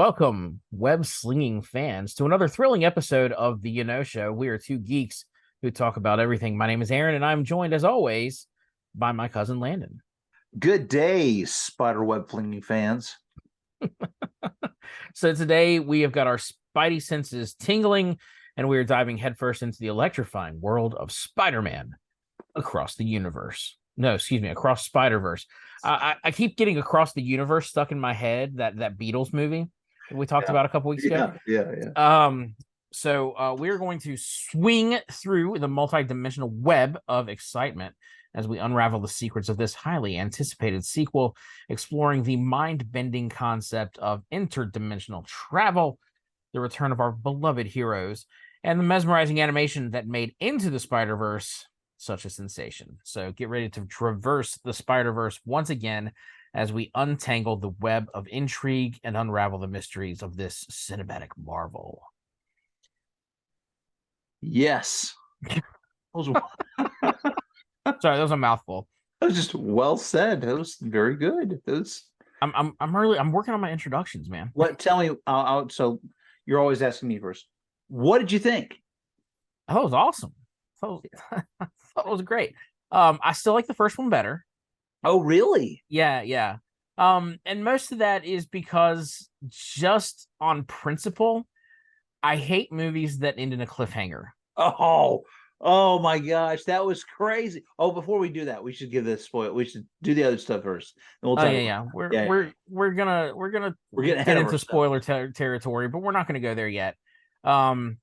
Welcome, web-slinging fans, to another thrilling episode of the Show. We are two geeks who talk about everything. My name is Aaron, and I'm joined, as always, by my cousin Landon. Good day, spider web flinging fans. So today we have got our spidey senses tingling, and we are diving headfirst into the electrifying world of Spider-Man across the universe. No, excuse me, across Spider-Verse. I keep getting Across the Universe stuck in my head, that Beatles movie we talked about a couple weeks ago. So we're going to swing through the multi-dimensional web of excitement as we unravel the secrets of this highly anticipated sequel, exploring the mind-bending concept of interdimensional travel, the return of our beloved heroes, and the mesmerizing animation that made Into the Spider-Verse such a sensation. So get ready to traverse the Spider-Verse once again as we untangle the web of intrigue and unravel the mysteries of this cinematic marvel. Yes. Sorry, that was a mouthful. That was just well said. That was very good. I'm working on my introductions, man. What? Tell me. So you're always asking me first. What did you think? Oh, it was awesome. That was great. I still like the first one better. Oh, really? Yeah. And most of that is because, just on principle, I hate movies that end in a cliffhanger. Oh my gosh, that was crazy. Oh, before we do that, we should give this spoil. We should do the other stuff first. And we'll talk We're gonna get into spoiler territory, but we're not gonna go there yet. But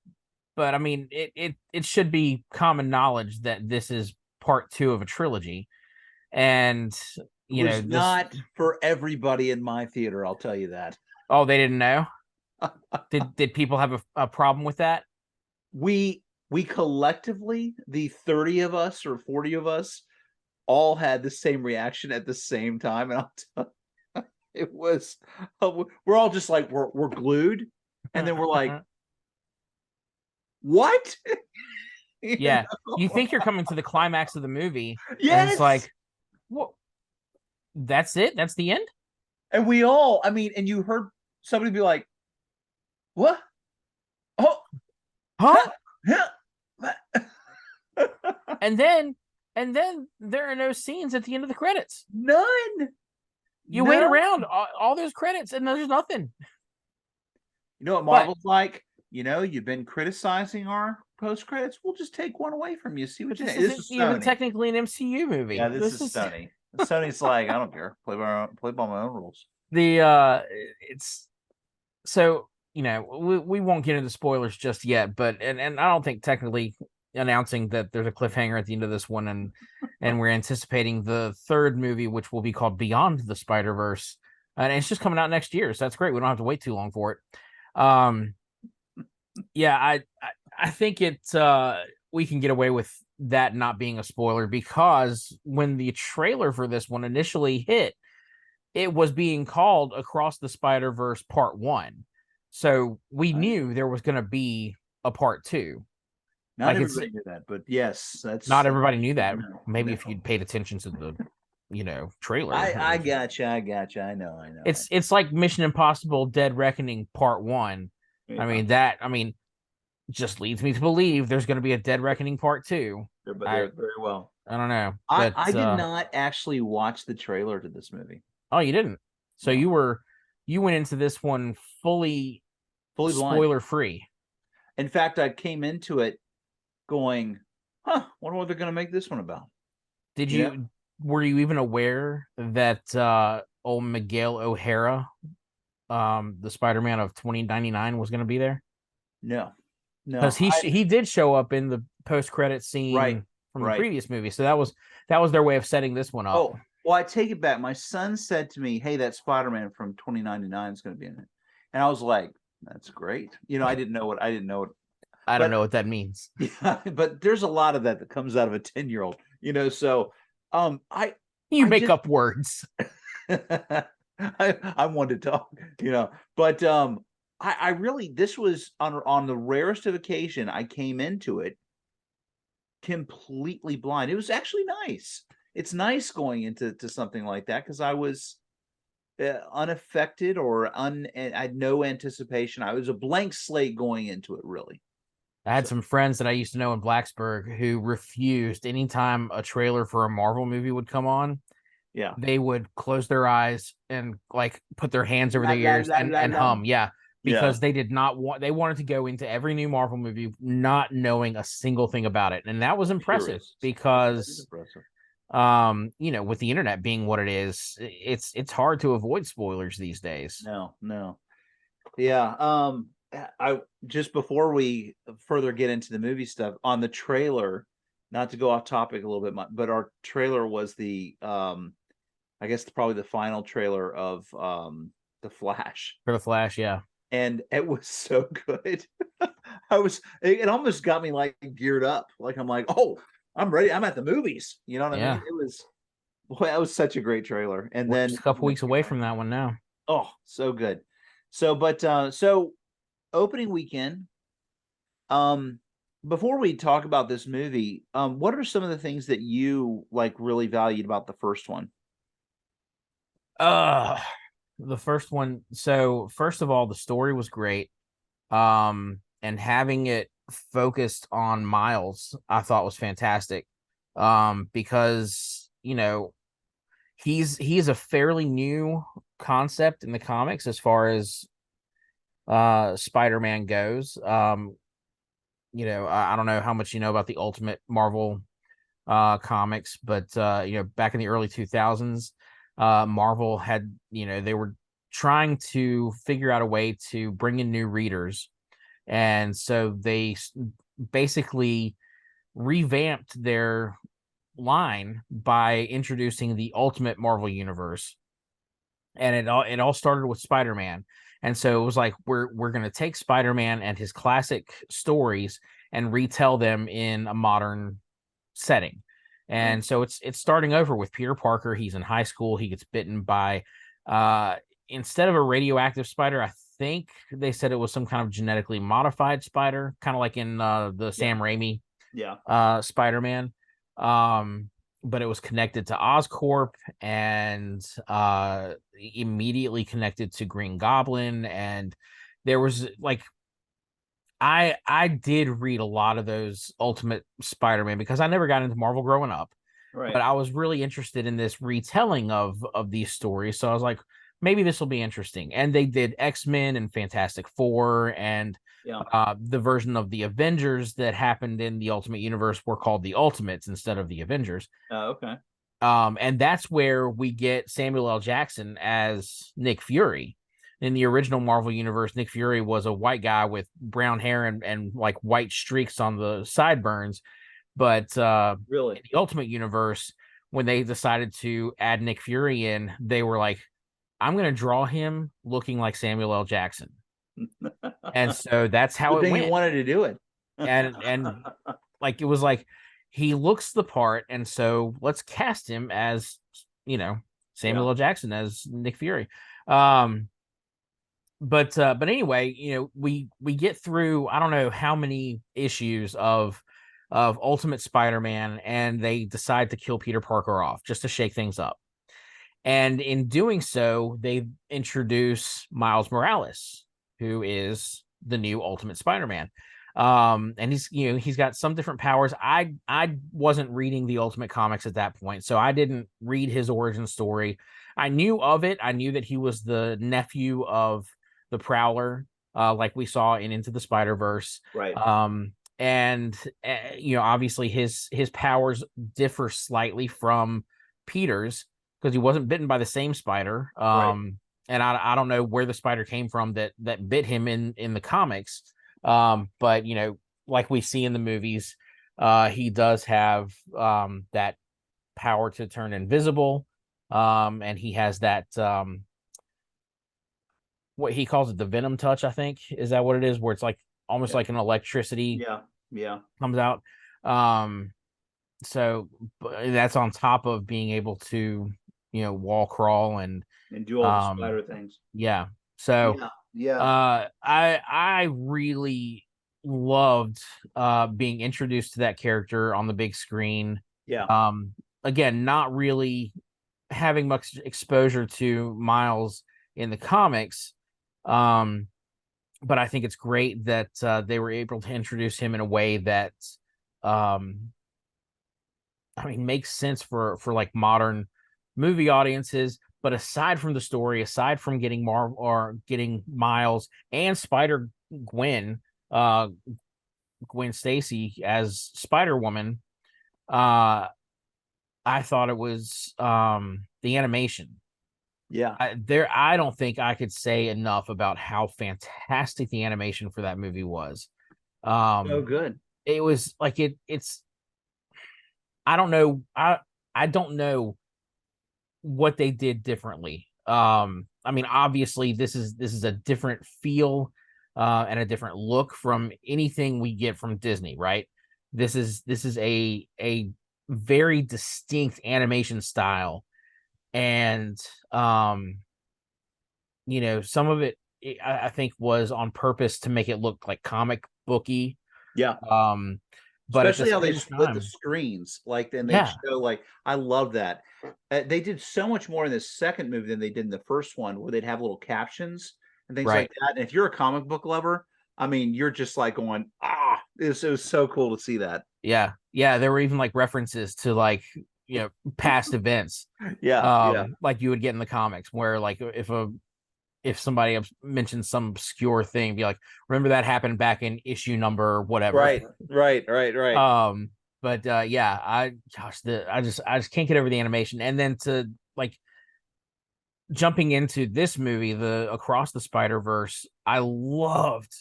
I mean, it should be common knowledge that this is part 2 of a trilogy, and it's not for everybody in my theater. I'll tell you that. Oh, they didn't know. Did people have a problem with that? We collectively, the 30 of us or 40 of us, all had the same reaction at the same time, and I'll tell you, it was we're all just like we're glued, and then we're like, what? Yeah, you think you're coming to the climax of the movie. Yes, and it's like, what? That's it? That's the end? And we all, I mean, and you heard somebody be like, what? Oh, huh? and then there are no scenes at the end of the credits. None. You wait around all those credits and there's nothing. You know what Marvel's like? You know, you've been criticizing our post credits. We'll just take one away from you. See what you think. This is even technically an MCU movie. Yeah, this is Sony. Sony's like, I don't care. Play by my own rules. It's so, we won't get into spoilers just yet, but and I don't think technically announcing that there's a cliffhanger at the end of this one, and we're anticipating the third movie, which will be called Beyond the Spider-Verse, and it's just coming out next year, so that's great. We don't have to wait too long for it. Yeah, I think we can get away with that not being a spoiler, because when the trailer for this one initially hit, it was being called Across the Spider-Verse Part 1. So we knew there was going to be a Part 2. Not everybody knew that, but yes, not everybody knew that. Maybe if you'd paid attention to the trailer. I gotcha. I know. It's like Mission Impossible Dead Reckoning Part 1. Yeah. I mean, just leads me to believe there's going to be a Dead Reckoning Part 2. But very well. I don't know. But I did not actually watch the trailer to this movie. Oh, you didn't? So no. You went into this one fully spoiler free. In fact, I came into it going, wonder what they're going to make this one about. Were you even aware that old Miguel O'Hara, the Spider-Man of 2099, was going to be there? No, because he did show up in the post-credit scene from the previous movie, so that was their way of setting this one up. Oh, well, I take it back. My son said to me, "Hey, that Spider-Man from 2099 is going to be in it," and I was like, "That's great." I didn't know what. I don't know what that means. Yeah, but there's a lot of that comes out of a 10-year-old. So you make up words. I wanted to talk, but I really, this was on the rarest of occasion I came into it completely blind. It was actually nice. It's nice going into something like that, because unaffected or I had no anticipation. I was a blank slate going into it, really. I had So some friends that I used to know in Blacksburg who refused anytime a trailer for a Marvel movie would come on. yeah, They would close their eyes and like put their hands over la their la ears la la and la. hum. Yeah, Yeah, because they did not want they wanted to go into every new Marvel movie not knowing a single thing about it. And that was impressive curious. That is because impressive. with the internet being what it is, it's hard to avoid spoilers these days. No, no. Yeah. I just before we further get into the movie stuff on the trailer, not to go off topic a little bit, but our trailer was the I guess probably the final trailer of the Flash, For the Flash, yeah. and it was so good. It almost got me like geared up, like I'm like, oh, I'm ready. I'm at the movies. You know what I mean? Yeah. It was boy, that was such a great trailer. And We're then just a couple when it weeks came away out, from that one now. oh, so good. So opening weekend. Um, before we talk about this movie, what are some of the things that you like really valued about the first one? Uh the first one. So first of all, the story was great. And having it focused on Miles, I thought was fantastic. Because he's a fairly new concept in the comics as far as Spider-Man goes. I don't know how much you know about the Ultimate Marvel comics, but back in the early 2000s, Marvel had, they were trying to figure out a way to bring in new readers, and so they basically revamped their line by introducing the Ultimate Marvel Universe, and it all started with Spider-Man. And so it was like we're going to take Spider-Man and his classic stories and retell them in a modern setting. Right. And so it's starting over with Peter Parker. He's in high school. He gets bitten by uh instead of a radioactive spider, I think they said it was some kind of genetically modified spider, kind of like in the Yeah. Sam Raimi Yeah. Spider-Man. But it was connected to Oscorp and immediately connected to Green Goblin. And there was like I did read a lot of those Ultimate Spider-Man because I never got into Marvel growing up, but Right. I was really interested in this retelling of these stories. So I was like, maybe this will be interesting. And they did X-Men and Fantastic Four, and Yeah. the version of the Avengers that happened in the Ultimate Universe were called the Ultimates instead of the Avengers. Okay. And that's where we get Samuel L. Jackson as Nick Fury. In the original Marvel universe, Nick Fury was a white guy with brown hair and like white streaks on the sideburns. But Really? in the Ultimate Universe, when they decided to add Nick Fury in, they were like, I'm going to draw him looking like Samuel L. Jackson. And so that's how Good it thing he went. wanted to do it. And like it was like he looks the part, and so let's cast him as Yeah. Samuel L. Jackson as Nick Fury. Um, but anyway, we get through I don't know how many issues of Ultimate Spider-Man, and they decide to kill Peter Parker off just to shake things up. And in doing so, they introduce Miles Morales, who is the new Ultimate Spider-Man. And he's got some different powers. I wasn't reading the Ultimate comics at that point, so I didn't read his origin story. I knew of it. I knew that he was the nephew of the Prowler, like we saw in Into the Spider-Verse. Right. And obviously his powers differ slightly from Peter's because he wasn't bitten by the same spider. Right. And I don't know where the spider came from that bit him in the comics. But like we see in the movies, he does have that power to turn invisible. And he has that what he calls it, the venom touch, I think. Is that what it is? Where it's like almost Yeah. like an electricity Yeah. Yeah. comes out. Um, so that's on top of being able to, wall crawl And do all the spider things. yeah. So Yeah. Yeah. I really loved being introduced to that character on the big screen. Yeah. Again, not really having much exposure to Miles in the comics. Um, but I think it's great that they were able to introduce him in a way that, um, I mean, makes sense for like modern movie audiences. But aside from the story, aside from getting getting Miles and Spider Gwen, uh, Gwen Stacy as Spider Woman, uh, I thought it was the animation. Yeah. I don't think I could say enough about how fantastic the animation for that movie was. So Um, good. it was like it's I don't know I don't know what they did differently. I mean, obviously this is a different feel and a different look from anything we get from Disney, right? This is a very distinct animation style, and um some of it I think was on purpose to make it look like comic booky. Yeah. Um, but at the Especially how they same split the time, screens, like, then they'd yeah, show, like, I love that. They did so much more in the second movie than they did in the first one, where they'd have little captions and things like right. that, and if you're a comic book lover, I mean, you're just, like, going, "Ah!" It was so cool to see that. Yeah. Yeah, there were even like references to like, past events, Yeah, yeah. like you would get in the comics where like if somebody mentioned some obscure thing, be like, remember that happened back in issue number whatever. Right, right, right, right. Um, but yeah, I just can't get over the animation. And then to like jumping into this movie, the Across the Spider-Verse, I loved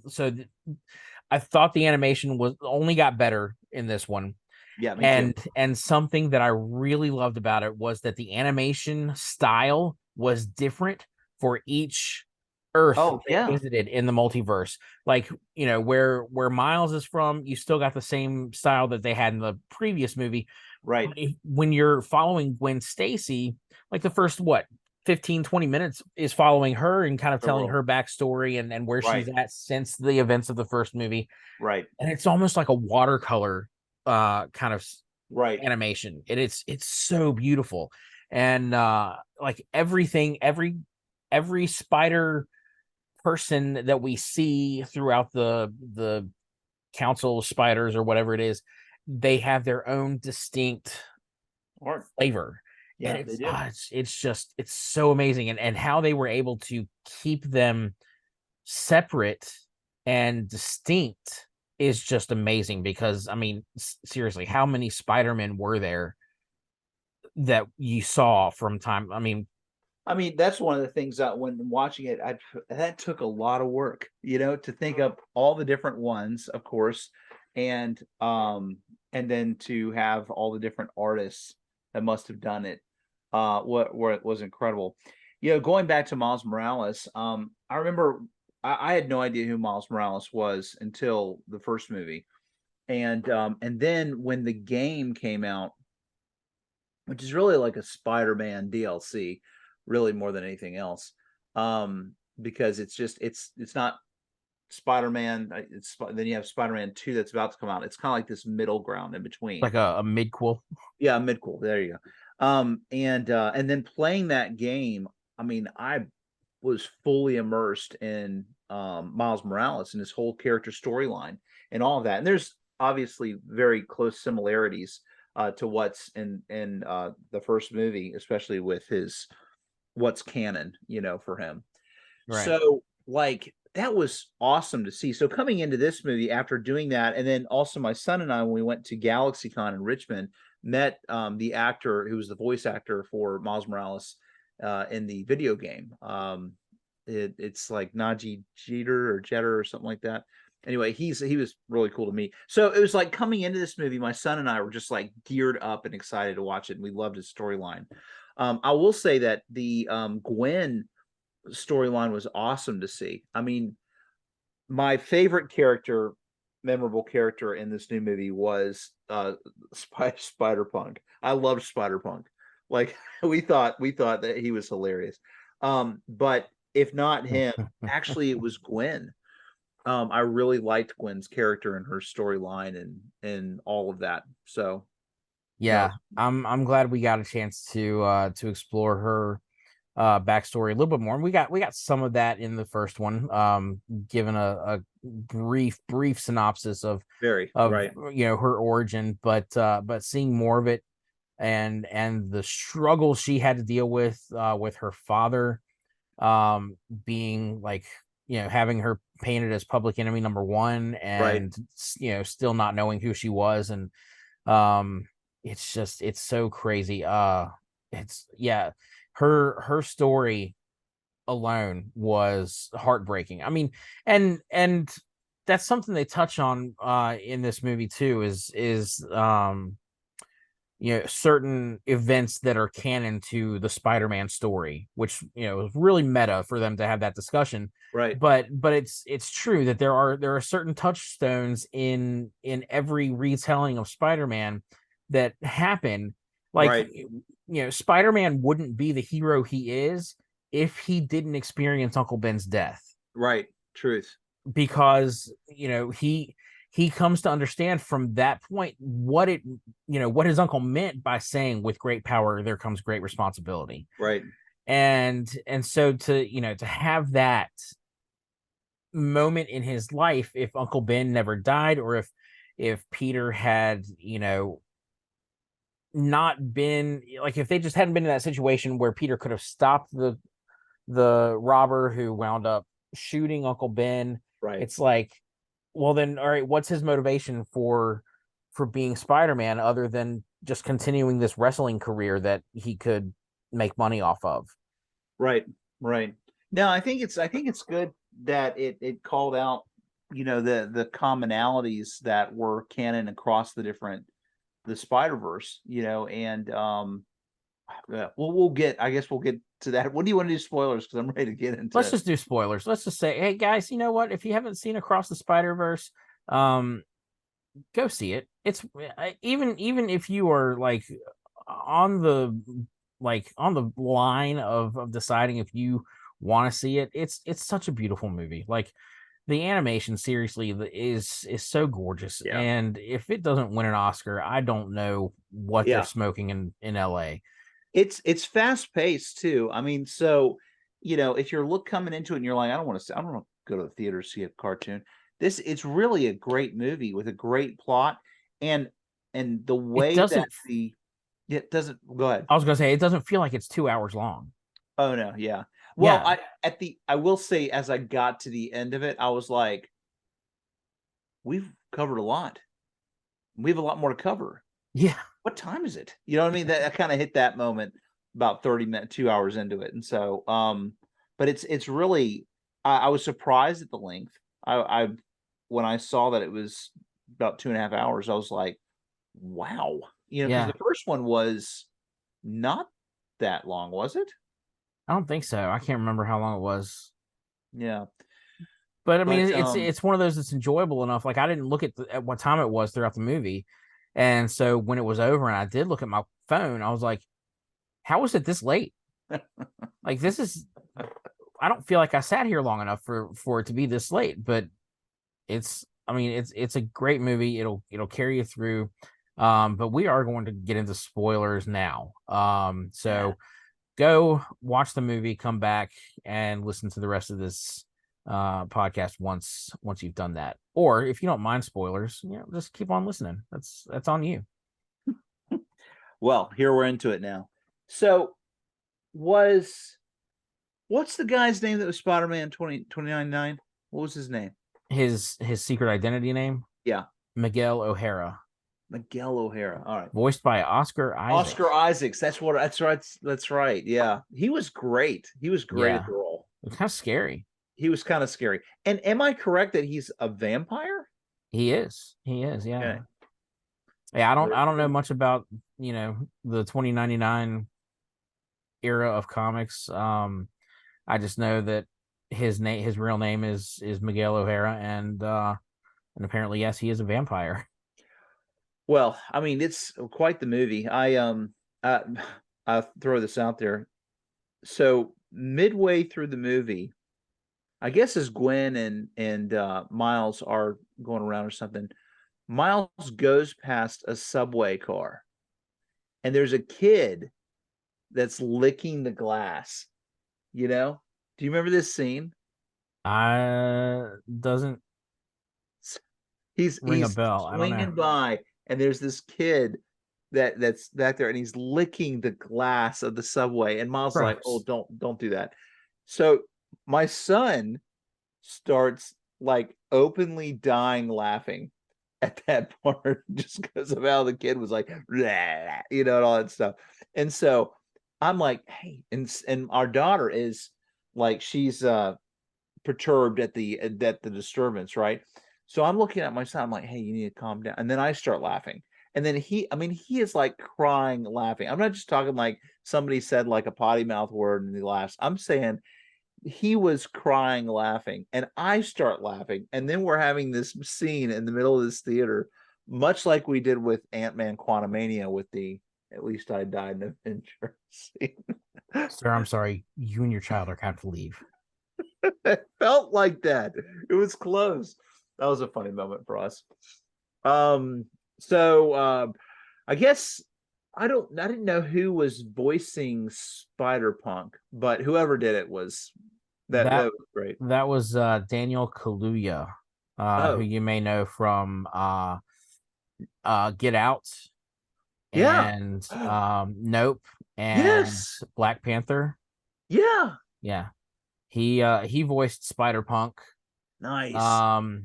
so th- I thought the animation was only got better in this one. Yeah, me too. And something that I really loved about it was that the animation style was different for each Earth Oh, they yeah. visited in the multiverse. Like, where Miles is from, you still got the same style that they had in the previous movie. Right, But when you're following Gwen Stacy, like the first 15, 20 minutes is following her and kind of the telling world. her backstory and where she's Right, at since the events of the first movie. right, And it's almost like a watercolor kind of right. animation. It's so beautiful. And like every spider person that we see throughout the council of spiders or whatever it is, they have their own distinct Art. flavor. And Yeah, they do. it's so amazing, and how they were able to keep them separate and distinct is just amazing. Because I mean, seriously, how many Spider-Men were there that you saw from time? I mean, I mean, that's one of the things that when watching it, that took a lot of work, to think up all the different ones, of course, and then to have all the different artists that must have done it. What where it was incredible. Going back to Miles Morales, I remember I had no idea who Miles Morales was until the first movie. And then when the game came out, which is really like a Spider-Man DLC, really more than anything else. Because it's not Spider-Man. Then you have Spider-Man 2 that's about to come out. It's kind of like this middle ground in between. like a midquel. Yeah, midquel. There you go. And then playing that game, I mean, I was fully immersed in Miles Morales and his whole character storyline and all of that. And there's obviously very close similarities to what's in the first movie, especially with his what's canon, for him. Right. So like that was awesome to see. So coming into this movie after doing that, and then also my son and I, when we went to GalaxyCon in Richmond, met the actor who was the voice actor for Miles Morales in the video game. It's like Najee Jeter or Jeter or something like that. Anyway, he was really cool to me. So it was like coming into this movie, my son and I were just like geared up and excited to watch it, and we loved his storyline. I will say that the Gwen storyline was awesome to see. I mean, my favorite character, memorable character in this new movie was Spider-Punk. I loved Spider-Punk. Like we thought that he was hilarious. But if not him, actually it was Gwen. I really liked Gwen's character and her storyline and all of that. So That Yeah, was I'm glad we got a chance to explore her backstory a little bit more. And we got some of that in the first one, given a brief synopsis very of right. her origin, but seeing more of it, and the struggle she had to deal with her father, being like, having her painted as public enemy number one, Right. and still not knowing who she was. And um it's so crazy. It's yeah, her story alone was heartbreaking. I mean, and that's something they touch on in this movie too, is certain events that are canon to the Spider-Man story, which is really meta for them to have that discussion. Right. But it's true that there are certain touchstones in every retelling of Spider-Man that happen. Like, Right. Spider-Man wouldn't be the hero he is if he didn't experience Uncle Ben's death, Right. Truth. because he comes to understand from that point what his uncle meant by saying, with great power there comes great responsibility. Right. And so to have that moment in his life, if Uncle Ben never died, or if Peter had not been, like, if they just hadn't been in that situation where Peter could have stopped the robber who wound up shooting Uncle Ben. Right. It's like, well, then, all right, what's his motivation for being Spider-Man, other than just continuing this wrestling career that he could make money off of? Right. Right. No, I think it's good that it called out, the commonalities that were canon across the Spider-Verse, and yeah, we'll get, I guess we'll get to that. What do you want to do, spoilers? Because I'm ready to get Let's into. just do spoilers. Let's just say, hey guys, you know what? If you haven't seen Across the Spider-Verse, um, go see it. It's even if you are like on the on the line of deciding if you want to see it, it's such a beautiful movie. Like, the animation, seriously, is so gorgeous. Yeah. And if it doesn't win an Oscar, I don't know what they're Yeah. smoking in LA. It's fast paced too. I mean, so if you're coming into it and you're like, I don't want to go to the theater to see a cartoon. It's really a great movie with a great plot, and the It way that doesn't it doesn't go ahead. I was gonna say, it doesn't feel like it's 2 hours long. Oh no, yeah. Well, Yeah. I will say, as I got to the end of it, I was like, we've covered a lot. We have a lot more to cover. Yeah. What time is it? You know what I mean? That kind of hit that moment about 30 minutes, 2 hours into it. And so, but it's really, I was surprised at the length. I when I saw that it was about 2.5 hours, I was like, wow. Because Yeah. the first one was not that long, was it? I don't think so. I can't remember how long it was. Yeah. But I mean, But it's one of those that's enjoyable enough. Like, I didn't look at what time it was throughout the movie, and so when it was over and I did look at my phone, I was like, "How was it this late? Like, this is." I don't feel like I sat here long enough for it to be this late. But I mean, it's a great movie. It'll carry you through. But we are going to get into spoilers now. yeah. So go watch the movie, come back and listen to the rest of this podcast once you've done that. Or if you don't mind spoilers, just keep on listening. That's on you. Well, here we're into it now. So was what's the guy's name that was Spider-Man 2099? What was his name? His secret identity name, Yeah. Miguel O'Hara, Miguel O'Hara. All right. voiced by Oscar Isaac. Oscar Isaacs. That's right. That's right. Yeah. He was great. He was great at Yeah, the role. it's kind of scary. He was kind of scary. And am I correct that he's a vampire? He is, Okay. yeah. Yeah, I don't Very I don't know cool. much about the 2099 era of comics. I just know that his real name is Miguel O'Hara, and apparently, yes, he is a vampire. Well, I mean, it's quite the movie. I I throw this out there. So midway through the movie, I guess as Gwen and Miles are going around or something, Miles goes past a subway car, and there's a kid that's licking the glass. You know? Do you remember this scene? Doesn't He's ring a he's bell. I don't know. swinging by, and there's this kid that's back there, and he's licking the glass of the subway. And Miles is like, "Oh, Gross. don't do that." So my son starts like openly dying laughing at that part just because of how the kid was like, and all that stuff. And so I'm like, hey, and our daughter is like, she's perturbed at the disturbance, right? So I'm looking at my son. I'm like, hey, you need to calm down. And then I start laughing. And then I mean, he is like crying, laughing. I'm not just talking like somebody said like a potty mouth word and he laughs. I'm saying he was crying, laughing, and I start laughing. And then we're having this scene in the middle of this theater, much like we did with Ant-Man Quantumania with the "At least I died in Avengers" scene. Sir, I'm sorry. You and your child are going to have to leave. It felt like that. It was close. That was a funny moment for us. So I guess I didn't know who was voicing Spider-Punk, but whoever did it was that That was great. that was Daniel Kaluuya, who Oh, you may know from Get Out yeah. and Nope and Yes. Black Panther. Yeah. Yeah. He voiced Spider-Punk. Nice. Um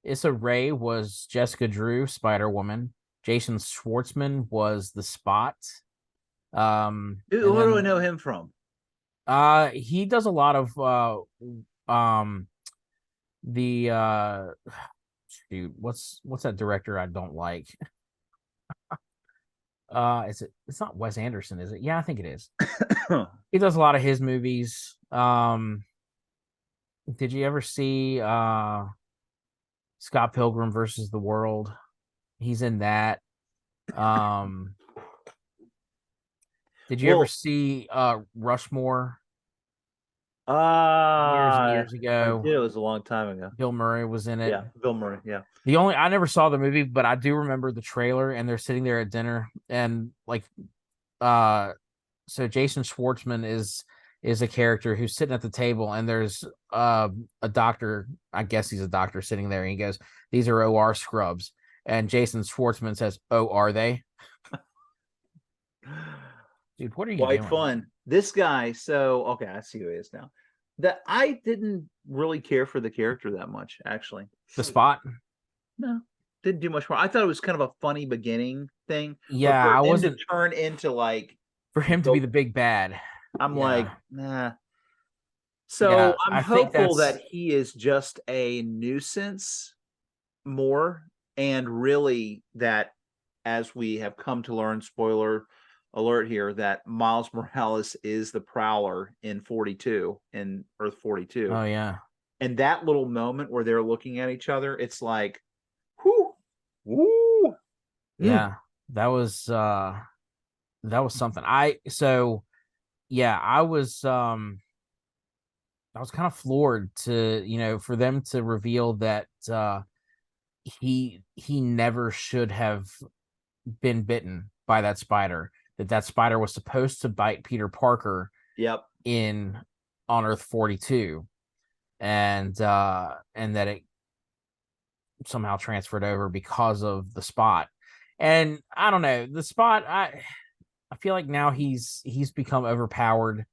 Issa Rae was Jessica Drew, Spider-Woman. Jason Schwartzman was the Spot. And Who do I then know him from? he does a lot of um the shoot, what's that director I don't like? It's not Wes Anderson, is it? Yeah, I think it is. He does a lot of his movies. Did you ever see Scott Pilgrim versus the World? He's in that. Um did you ever Well, see Rushmore years and uh, years I ago? did. It was a long time ago. Bill Murray was in it. Yeah, Bill Murray. Yeah. I never saw the movie, but I do remember the trailer and they're sitting there at dinner and like uh so Jason Schwartzman is a character who's sitting at the table and there's a doctor, I guess he's a doctor sitting there and he goes, "These are OR scrubs." And Jason Schwartzman says, "Oh, are they?" Dude, what are you Quite doing? fun. This guy. So okay, I see who he is now. That I didn't really care for the character that much, actually. The Spot? No, didn't do much more. I thought it was kind of a funny beginning thing, but Yeah, for I him to wasn't turn into like for him to be the, the big bad. I'm like, Yeah. nah. So Yeah, I'm I think hopeful that that's he is just a nuisance more, and really that, as we have come to learn, spoiler alert here, that Miles Morales is the Prowler in 42, in Earth 42. oh yeah. And that little moment where they're looking at each other, it's like, whoo, woo, mm. Yeah. That was something. Yeah, I was kind of floored to, for them to reveal that he never should have been bitten by that spider. That spider was supposed to bite Peter Parker Yep. in on Earth 42, and that it somehow transferred over because of the Spot. And I don't know, the Spot. I feel like now he's become overpowered.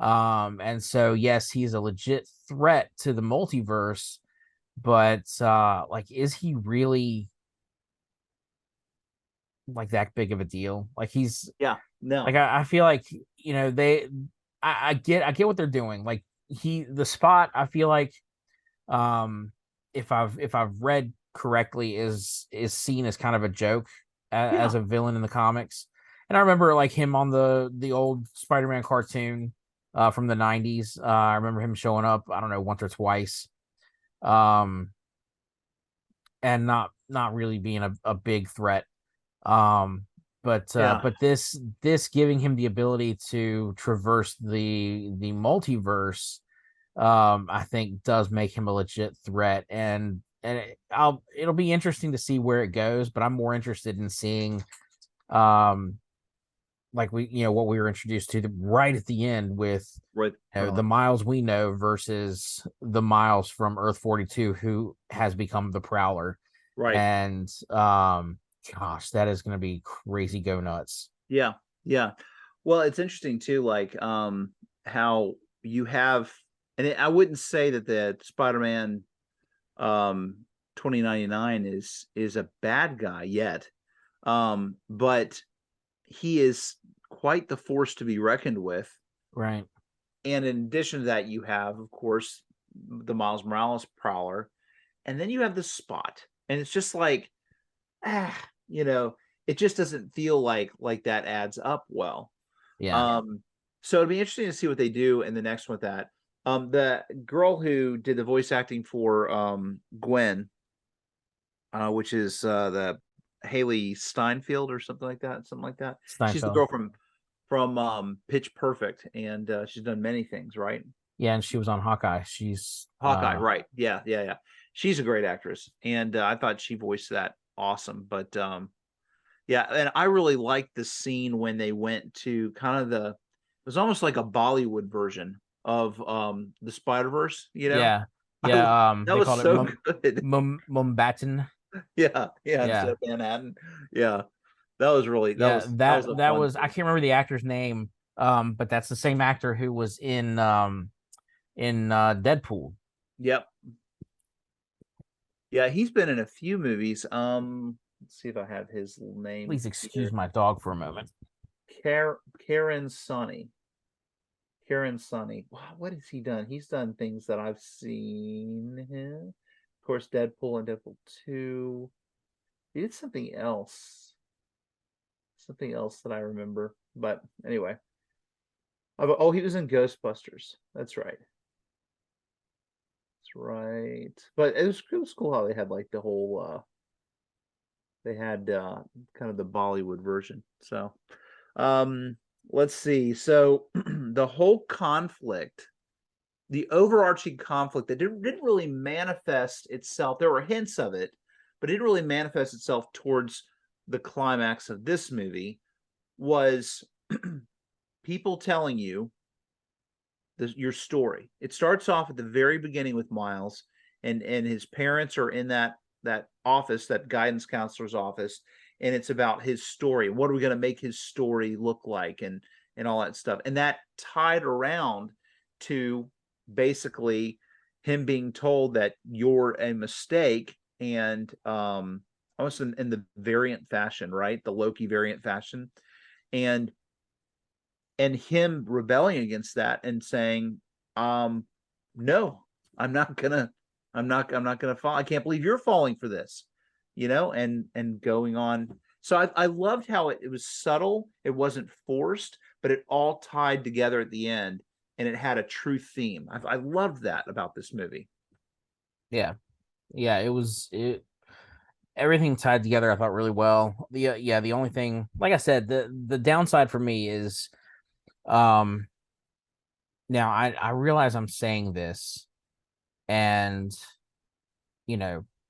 And so yes, he's a legit threat to the multiverse, but like, is he really like that big of a deal? Like he's Yeah. No. like I feel like they I get what they're doing. Like the Spot, I feel like if I've read correctly, is seen as kind of a joke Yeah. as a villain in the comics. And I remember like him on the old Spider-Man cartoon from the 90s. I remember him showing up, I don't know, once or twice. Um and not really being a big threat. Um Yeah. but this giving him the ability to traverse the multiverse, I think does make him a legit threat. And it'll be interesting to see where it goes, but I'm more interested in seeing um like what we were introduced to right at the end with Right. the Miles we know versus the Miles from Earth 42 who has become the Prowler. Right. And gosh, that is going to be crazy go nuts. Yeah. Yeah. Well, it's interesting too, like how you have, and I wouldn't say that the Spider-Man 2099 is a bad guy yet. But he is quite the force to be reckoned with. Right. And in addition to that, you have, of course, the Miles Morales Prowler, and then you have the Spot. And it's just like, ah, you know, it just doesn't feel like that adds up well. Yeah. So it'd be interesting to see what they do in the next one with that. The girl who did the voice acting for Gwen, which is the Haley Steinfeld or something like that, She's the Steinfeld. girl from Pitch Perfect, and she's done many things, right? Yeah, and she was on Hawkeye. She's Hawkeye, right? Yeah, yeah, yeah. She's a great actress, and I thought she voiced that awesome. But yeah, and I really liked the scene when they went to kind of it was almost like a Bollywood version of the Spider-Verse, you know? yeah. Yeah, That they was called it so good. Mumbattan. Yeah, yeah, instead Yeah. of Manhattan. Yeah. That was really Yeah, that was a that fun was I scene. can't remember the actor's name. But that's the same actor who was in Deadpool. Yep. Yeah, he's been in a few movies. Let's see if I have his name Please excuse here. my dog for a moment. Karen Sonny. Karen Sonny. Wow, what has he done? He's done things that I've seen him. Of course, Deadpool and Deadpool 2. He did something else. Something else that I remember. But anyway. Oh, he was in Ghostbusters. That's right. That's right. But it was cool how they had like the whole they had kind of the Bollywood version. So um let's see. So the whole conflict, the overarching conflict that didn't really manifest itself. There were hints of it, but it didn't really manifest itself towards the climax of this movie was people telling you your story. It starts off at the very beginning with Miles, and his parents are in that office, that guidance counselor's office, and it's about his story. What are we going to make his story look like, and all that stuff. And that tied around to basically him being told that you're a mistake, and almost in the variant fashion, right? The Loki variant fashion. And him rebelling against that and saying, no, I'm not gonna, I'm not gonna fall. I can't believe you're falling for this, and going on. So I loved how it was subtle, it wasn't forced, but it all tied together at the end, and it had a true theme. I loved that about this movie. Yeah. Yeah, it everything tied together I thought really well. The only thing, like I said, the downside for me is um now I realize I'm saying this, and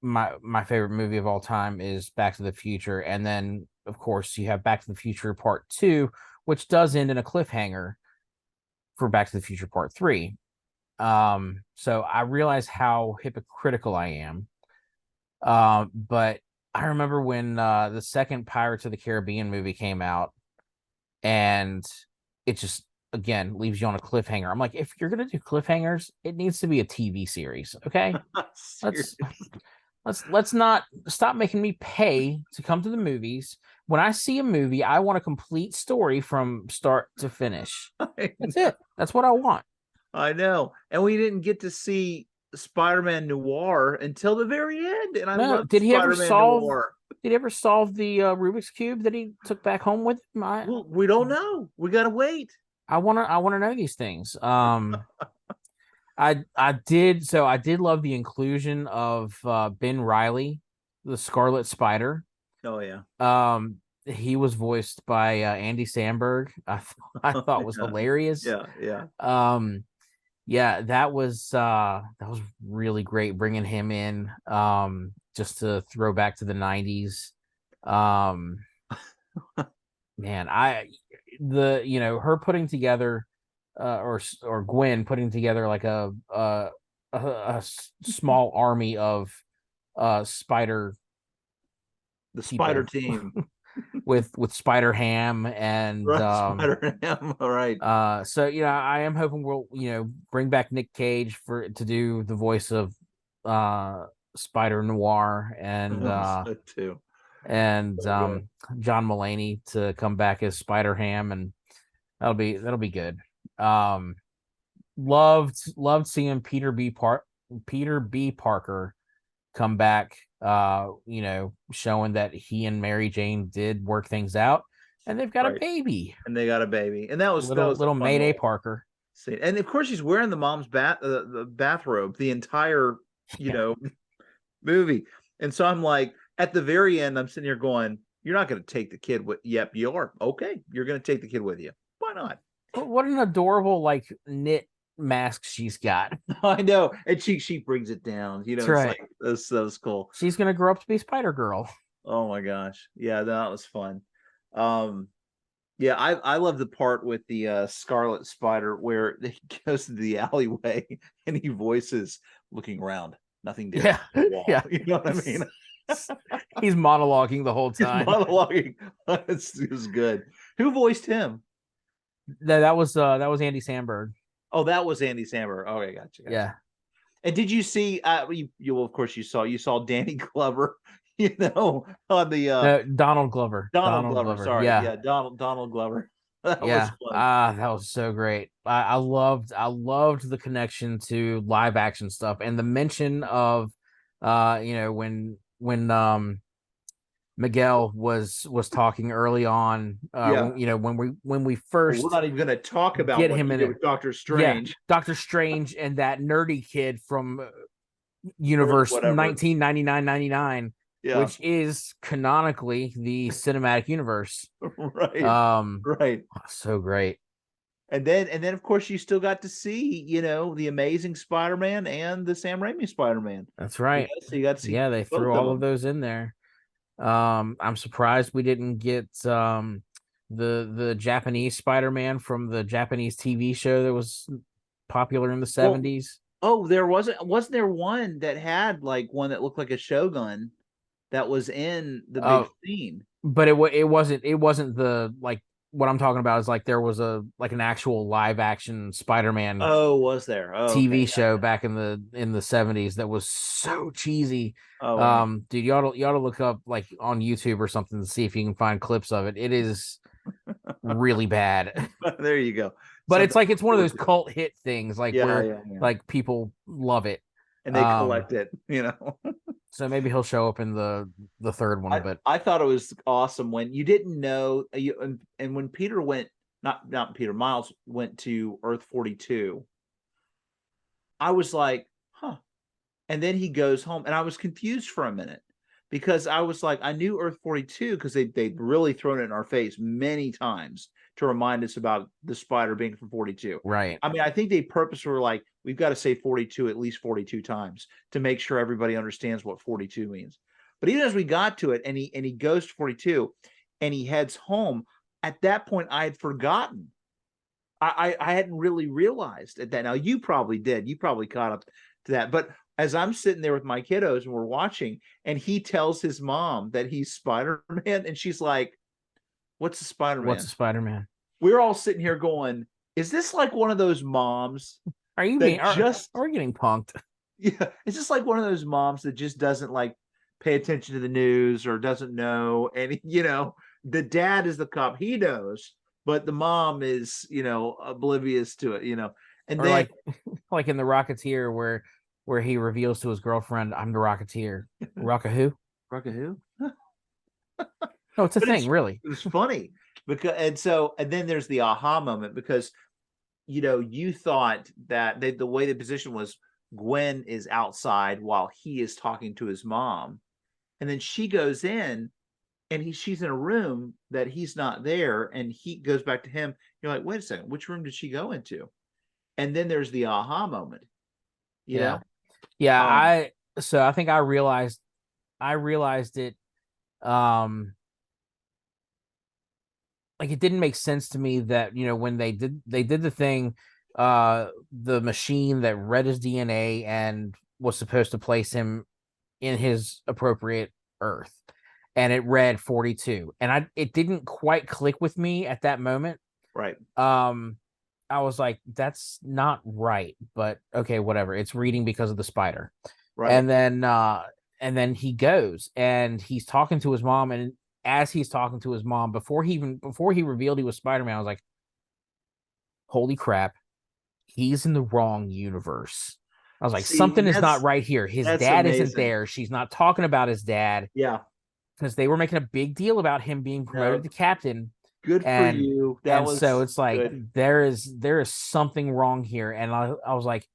my favorite movie of all time is Back to the Future, and then of course you have Back to the Future Part 2, which does end in a cliffhanger for Back to the Future Part 3. So I realize how hypocritical I am. But I remember when the second Pirates of the Caribbean movie came out, and it just again leaves you on a cliffhanger. I'm like, if you're gonna do cliffhangers, it needs to be a TV series, okay? Let's let's not stop making me pay to come to the movies. When I see a movie, I want a complete story from start to finish. That's it. That's what I want. I know. And we didn't get to see Spider-Man Noir until the very end. And I No, loved Spider-Man Noir. did he ever solve the Rubik's Cube that he took back home with him? Well, we don't know. We gotta wait. I wanna know these things. I did love the inclusion of Ben Riley, the Scarlet Spider. Oh yeah. He was voiced by Andy Samberg. I thought was Yeah. hilarious. Yeah, yeah. Yeah, that was really great bringing him in, just to throw back to the 90s. Um man, her putting together or Gwen putting together like small army of spider The Spider people Team. with Spider Ham and Right, Spider-Man. All right. so I am hoping we'll bring back Nick Cage to do the voice of Spider Noir So too. and So good. John Mulaney to come back as Spider Ham, and that'll be good. Um, loved seeing Peter B. Parker come back. Showing that he and Mary Jane did work things out, and they've got a Right. baby, And they got a baby, and that was a little fun Mayday little Parker. scene. And of course, she's wearing the mom's the bathrobe the entire you Yeah. know movie. And so I'm like, at the very end, I'm sitting here going, "You're not going to take the kid with? Yep, you are. Okay, you're going to take the kid with you. Why not?" What an adorable like knit mask she's got. I know, and she brings it down. That's It's right. like that was cool. She's gonna grow up to be Spider Girl. Oh my gosh, yeah, that was fun. Um, Yeah, I love the part with the Scarlet Spider where he goes to the alleyway and he voices looking around, nothing Yeah, different on the wall. yeah. You know what I mean? He's monologuing the whole He's time. monologuing. It was good. Who voiced him? That was Andy Samberg. Oh, that was Andy Samberg. Okay, gotcha. Yeah. And did you see? You of course you saw Danny Glover. On the No, Donald Glover. Donald Donald Glover. Glover. Sorry, Yeah. yeah, Donald Glover. That was Yeah. fun. That was so great. I loved the connection to live action stuff and the mention of when Miguel was talking early on Yeah. when we Well, we're first not even going to talk about get what him he in did it. with Doctor Yeah, Strange. Doctor Strange and that nerdy kid from Earth, universe whatever. 1999, Yeah. which is canonically the cinematic universe. Right. Um, Right. so great. And then of course you still got to see, the Amazing Spider-Man and the Sam Raimi Spider-Man. That's right. So you got to see Yeah, they both threw of all of them. those in there. I'm surprised we didn't get the Japanese Spider-Man from the Japanese TV show that was popular in the Well, 70s. oh, wasn't there one that had like one that looked like a Shogun that was in the big Oh, scene? but it wasn't the like what I'm talking about is like there was an actual live action Spider-Man Oh, was there? Oh, okay. TV show back in the 70s that was so cheesy. Oh, wow. Dude, you ought to look up like on YouTube or something to see if you can find clips of it. It is really bad. There you go. But it's Something like it's one of forward those to. cult hit things like Yeah, where yeah, yeah. like people love it. And they Um collect it. so maybe he'll show up in the third one, I but I thought it was awesome when you didn't know and when Peter went not Peter Miles went to Earth 42. I was like, huh. And then he goes home and I was confused for a minute because I was like, I knew Earth 42 because they'd really thrown it in our face many times to remind us about the spider being from 42. right. I mean, I think they purposely were like, we've got to say 42 at least 42 times to make sure everybody understands what 42 means. But even as we got to it and he goes to 42 and he heads home, at that point I had forgotten. I hadn't really realized at that. Now you probably did. You probably caught up to that. But as I'm sitting there with my kiddos and we're watching, and he tells his mom that he's Spider-Man, and she's like, "What's a What's Spider-Man?" a Spider-Man? We're all sitting here going, "Is this like one of those moms Are you being that are we getting punked? yeah, it's just like one of those moms that just doesn't like pay attention to the news or doesn't know any, the dad is the cop, he knows, but the mom is, oblivious to it. And Or then like in the Rocketeer where he reveals to his girlfriend, "I'm the Rocketeer." Rocket who? Rocket who? No, it's a But thing, really. it was funny because and then there's the aha moment because you thought that the way the position was Gwen is outside while he is talking to his mom, and then she goes in and she's in a room that he's not there, and he goes back to him. You're like, wait a second, which room did she go into? And then there's the aha moment, you know? Yeah. Yeah, Um, I think I realized it um like it didn't make sense to me that, when they did the thing, the machine that read his DNA and was supposed to place him in his appropriate Earth, and it read 42, and it didn't quite click with me at that moment. Right. I was like, that's not right, but okay, whatever. It's reading because of the spider. Right. And then he goes and he's talking to his mom, and as he's talking to his mom, before he revealed he was Spider-Man, I was like, holy crap, he's in the wrong universe. I was like, See, something is not right here. His that's dad isn't amazing. there. She's not talking about his dad, Yeah. because they were making a big deal about him being promoted No, to captain. good for and you. That and so was it's like good. there is something wrong here. And I was like,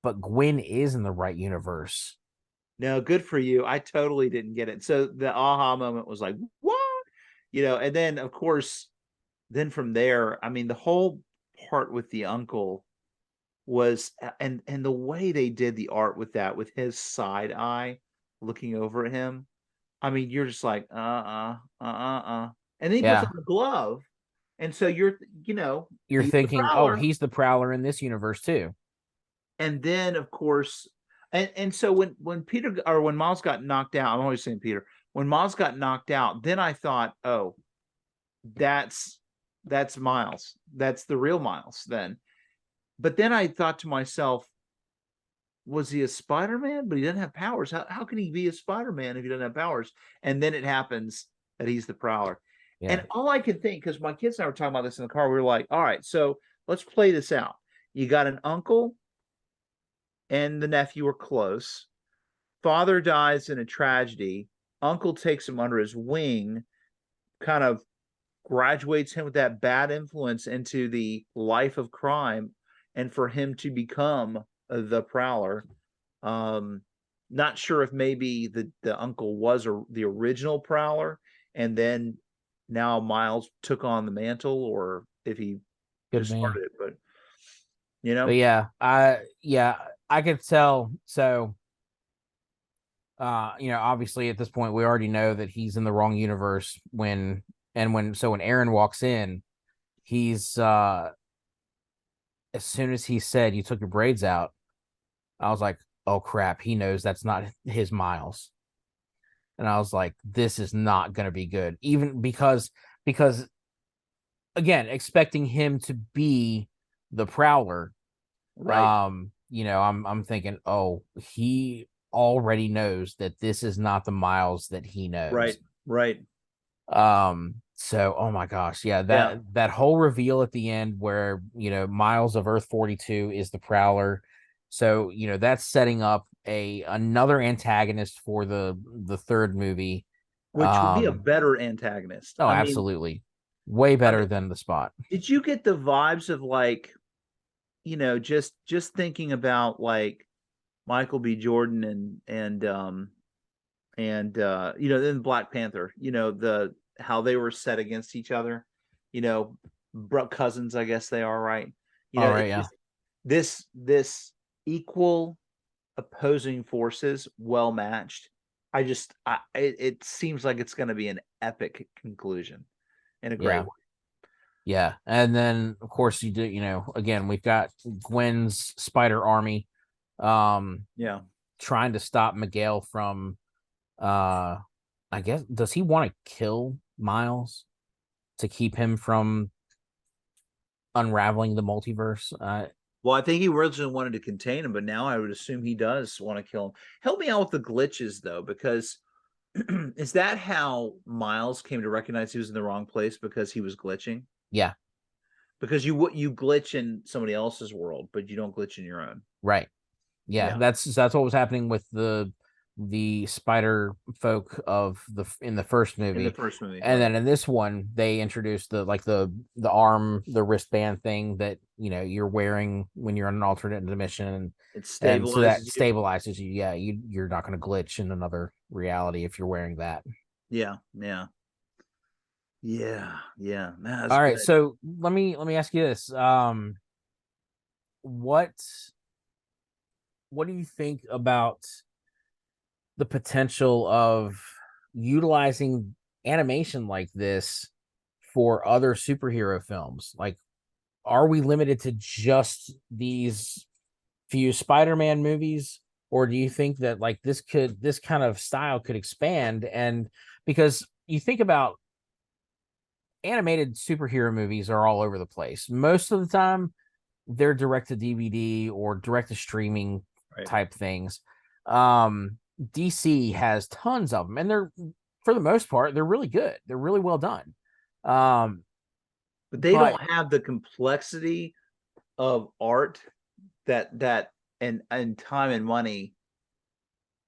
but Gwen is in the right universe. No, good for you. I totally didn't get it. So the aha moment was like, what? And then of course, then from there, I mean, the whole part with the uncle was and the way they did the art with that, with his side eye looking over at him. I mean, you're just like, And then he puts on Yeah, the glove. And so you're he's the thinking, oh, prowler. he's the Prowler in this universe too. And then of course, and so when Peter or when Miles got knocked out, I'm always saying Peter, when Miles got knocked out, then I thought, oh, that's that's Miles. That's the real Miles then. But then I thought to myself, was he a Spider-Man? But he doesn't have powers. How can he be a Spider-Man if he doesn't have powers? And then it happens that he's the Prowler. Yeah, And all I could think, because my kids and I were talking about this in the car, we were like, all right, so let's play this out. You got an uncle and the nephew are close. Father dies in a tragedy. Uncle takes him under his wing, kind of graduates him with that bad influence into the life of crime, and for him to become the Prowler. Um, Not sure if maybe the uncle was the original Prowler, and then now Miles took on the mantle, or if he could just be. started it. But But I could tell. So, obviously at this point we already know that he's in the wrong universe when Aaron walks in, he's as soon as he said, you took your braids out, I was like, oh crap, he knows that's not his Miles. And I was like, this is not going to be good. Even because again, expecting him to be the Prowler, right, I'm thinking, oh, he already knows that this is not the Miles that he right, knows. right, So oh my gosh, yeah, yeah. that whole reveal at the end where, Miles of Earth 42 is the Prowler. So, that's setting up another antagonist for the third movie. Which would be a Um, better antagonist. oh, I mean, absolutely. Way I mean, better than the Spot. did you get the vibes of like, just thinking about like Michael B. Jordan and then Black Panther, the how they were set against each other, you know, cousins, I guess they are, right? All right, It's yeah. just this equal opposing forces, well matched. It seems like it's going to be an epic conclusion in a great Yeah. way. Yeah. And then of course you do, again, we've got Gwen's spider army Yeah. trying to stop Miguel from I guess, does he want to kill Miles to keep him from unraveling the multiverse? Well, I think he originally wanted to contain him, but now I would assume he does want to kill him. Help me out with the glitches though, because is that how Miles came to recognize he was in the wrong place because he was glitching? Yeah, Because you glitch in somebody else's world, but you don't glitch in your own. right. Yeah, Yeah, that's what was happening with the spider folk in the first in the movie. first movie, And right? then in this one, they introduced the arm, the wristband thing that you're wearing when you're in an alternate dimension, It and so that stabilizes you. stabilizes you. Yeah, you're not going to glitch in another reality if you're wearing that. Yeah, yeah, yeah, yeah. Man, that's All right, good. so let me ask you this: what what do you think about the potential of utilizing animation like this for other superhero films? Like, are we limited to just these few Spider-Man movies, or do you think that like this kind of style could expand? And because you think about animated superhero movies are all over the place. Most of the time, they're direct to DVD or direct to streaming Right. type things. DC has tons of them, and they're for the most part they're really good. They're really well done. But they But don't have the complexity of art that and time and money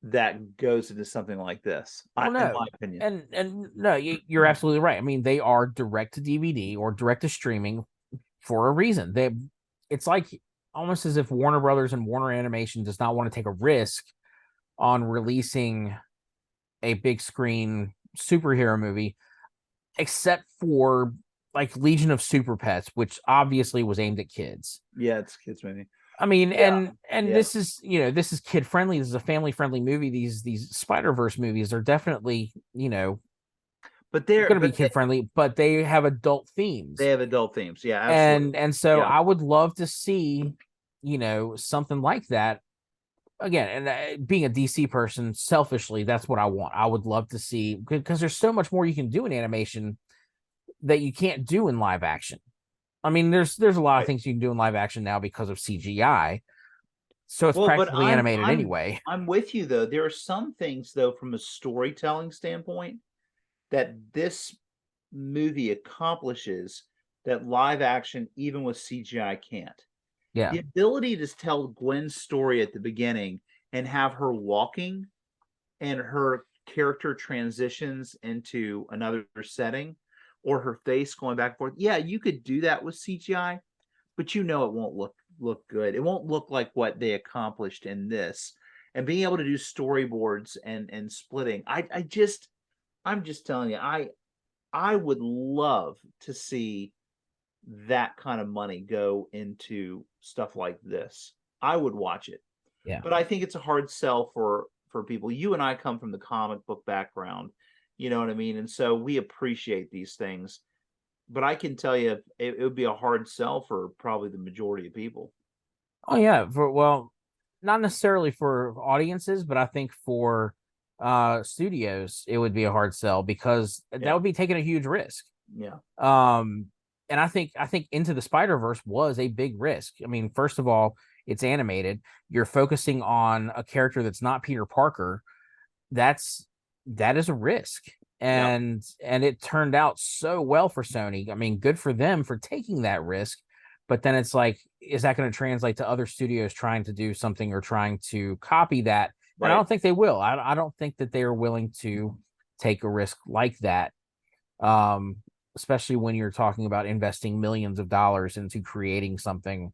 that goes into something like this, well, in no, my opinion. and no, you're absolutely right. I mean, they are direct to DVD or direct to streaming for a reason. It's like almost as if Warner Brothers and Warner Animation does not want to take a risk on releasing a big screen superhero movie, except for like Legion of Super Pets, which obviously was aimed at kids. Yeah, it's kids movie. I mean, Yeah, and yeah. this is, this is kid friendly. This is a family friendly movie. These Spider-Verse movies are definitely, But going to be kid friendly, but they have adult themes. they have adult themes. Yeah, absolutely. And so Yeah. I would love to see, something like that again. And being a DC person, selfishly, that's what I want. I would love to see, because there's so much more you can do in animation that you can't do in live action. I mean, there's a lot of things you can do in live action now because of CGI. So it's Well, but practically animated anyway. I'm with you though. There are some things though from a storytelling standpoint that this movie accomplishes that live action, even with CGI, can't. Yeah. The ability to tell Gwen's story at the beginning and have her walking and her character transitions into another setting or her face going back and forth. Yeah, you could do that with CGI, but it won't look good. It won't look like what they accomplished in this. And being able to do storyboards and splitting, I'm just telling you, I would love to see that kind of money go into stuff like this. I would watch it. Yeah. But I think it's a hard sell for people. You and I come from the comic book background, you know what I mean? And so we appreciate these things. But I can tell you it would be a hard sell for probably the majority of people. Oh yeah, not necessarily for audiences, but I think for studios it would be a hard sell, because that would be taking a huge risk. Yeah. And I think Into the Spider-Verse was a big risk. I mean, first of all, it's animated. You're focusing on a character that's not Peter Parker. That is a risk. And it turned out so well for Sony. I mean, good for them for taking that risk. But then it's like, is that going to translate to other studios trying to do something or trying to copy that? Right. And I don't think they will. I don't think that they are willing to take a risk like that. Especially when you're talking about investing millions of dollars into creating something.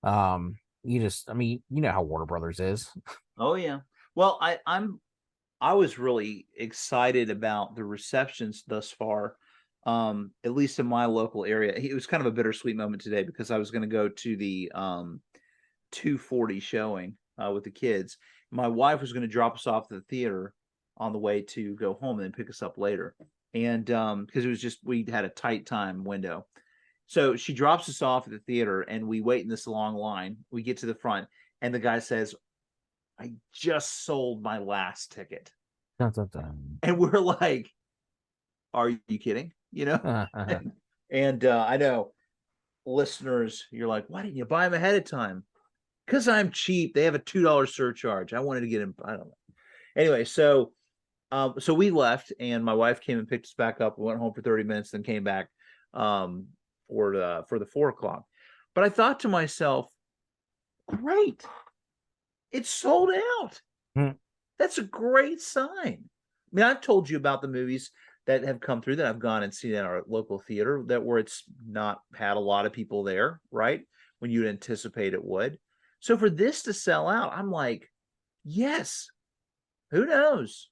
I mean, you know how Warner Brothers is. Oh yeah. Well, I was really excited about the receptions thus far, at least in my local area. It was kind of a bittersweet moment today because I was going to go to the 240 showing with the kids. My wife was going to drop us off at the theater on the way to go home and then pick us up later. And because it was just, we had a tight time window. So she drops us off at the theater and we wait in this long line. We get to the front and the guy says, "I just sold my last ticket." Dun, dun, dun. And we're like, "Are you kidding?" You know? And I know listeners, you're like, "Why didn't you buy them ahead of time?" Because I'm cheap. They have a $2 surcharge. I wanted to get him. I don't know. Anyway, so we left and my wife came and picked us back up. We went home for 30 minutes, then came back for the 4 o'clock. But I thought to myself, great. It's sold out. That's a great sign. I mean, I've told you about the movies that have come through that I've gone and seen in our local theater where it's not had a lot of people there, right? When you'd anticipate it would. So for this to sell out, I'm like, yes. Who knows?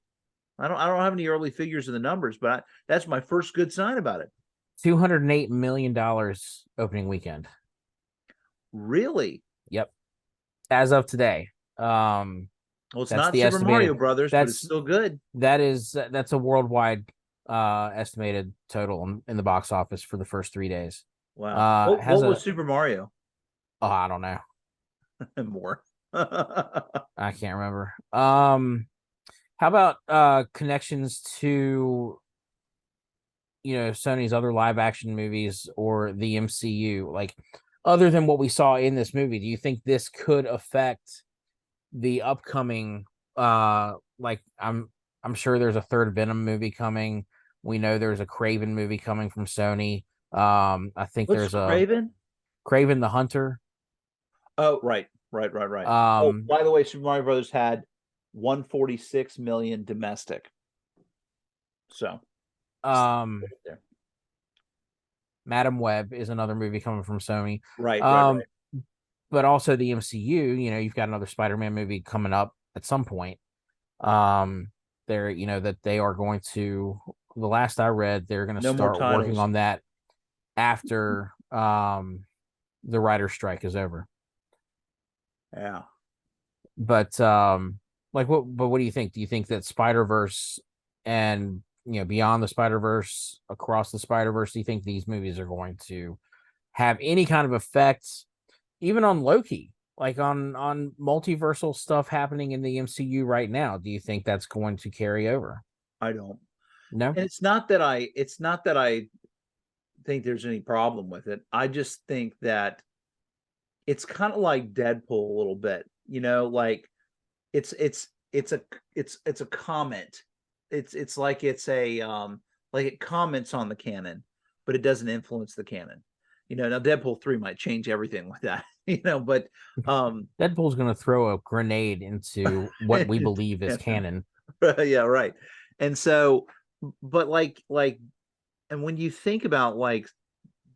I don't have any early figures of the numbers, but that's my first good sign about it. $208 million opening weekend. Really? Yep. As of today. Well, it's not Super Mario Brothers, but it's still good. That's a worldwide estimated total in the box office for the first 3 days. Wow. Has What a was Super Mario? oh, I don't know. More. I can't remember. How about connections to Sony's other live action movies or the MCU? Like, other than what we saw in this movie, do you think this could affect the upcoming like I'm sure there's a third Venom movie coming. We know there's a Craven movie coming from Sony. I think What's there's a Craven? Craven the Hunter. Oh, right. Oh, Um by the way, Super Mario Brothers had 146 million domestic. So um Madam Web is another movie coming from Sony. right. But also the MCU, you've got another Spider-Man movie coming up at some point. They're that they are going to, the last I read, they're going to No more start working titles. on that after the writer's strike is over. Yeah. But what do you think? Do you think that Spider-Verse and beyond the Spider-Verse, across the Spider-Verse, do you think these movies are going to have any kind of effect even on Loki, like on multiversal stuff happening in the MCU right now? Do you think that's going to carry over? I don't. No. And it's not that I think there's any problem with it. I just think that it's kind of like Deadpool a little bit, like it's a it's a comment. It's like it's a like it comments on the canon, but it doesn't influence the canon. Now Deadpool 3 might change everything with that, but Deadpool's going to throw a grenade into what we believe is canon. yeah, right. And so, but and when you think about like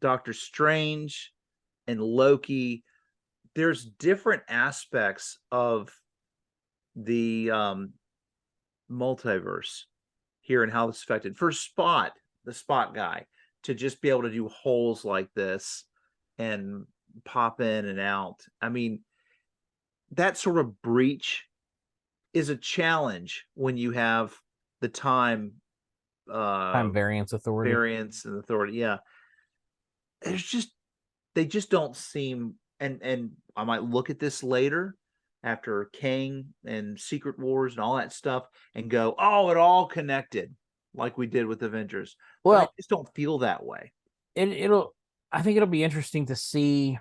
Doctor Strange and Loki, there's different aspects of the multiverse here and how this affected. For Spot, the Spot guy, to just be able to do holes like this and pop in and out. I mean, that sort of breach is a challenge when you have the Time variance authority. variance and authority. Yeah. There's just they just don't seem, and I might look at this later after Kang and Secret Wars and all that stuff and go, "Oh, it all connected," like we did with Avengers. But I Well, just don't feel that way. it'll I think it'll be interesting to see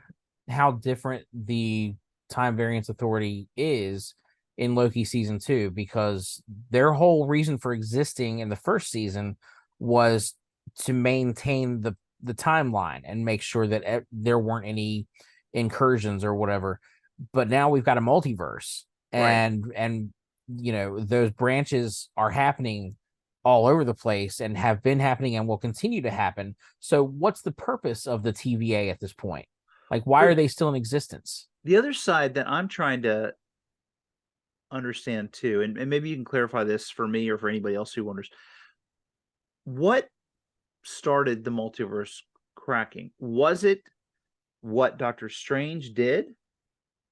how different the time variance authority is in Loki season 2, because their whole reason for existing in the first season was to maintain the timeline and make sure that there weren't any incursions or whatever. But now we've got a multiverse, Right. and those branches are happening all over the place and have been happening and will continue to happen. So what's the purpose of the TVA at this point? Like, why are Well, they still in existence? the other side that I'm trying to understand too, and maybe you can clarify this for me or for anybody else who wonders, what started the multiverse cracking? Was it what Doctor Strange did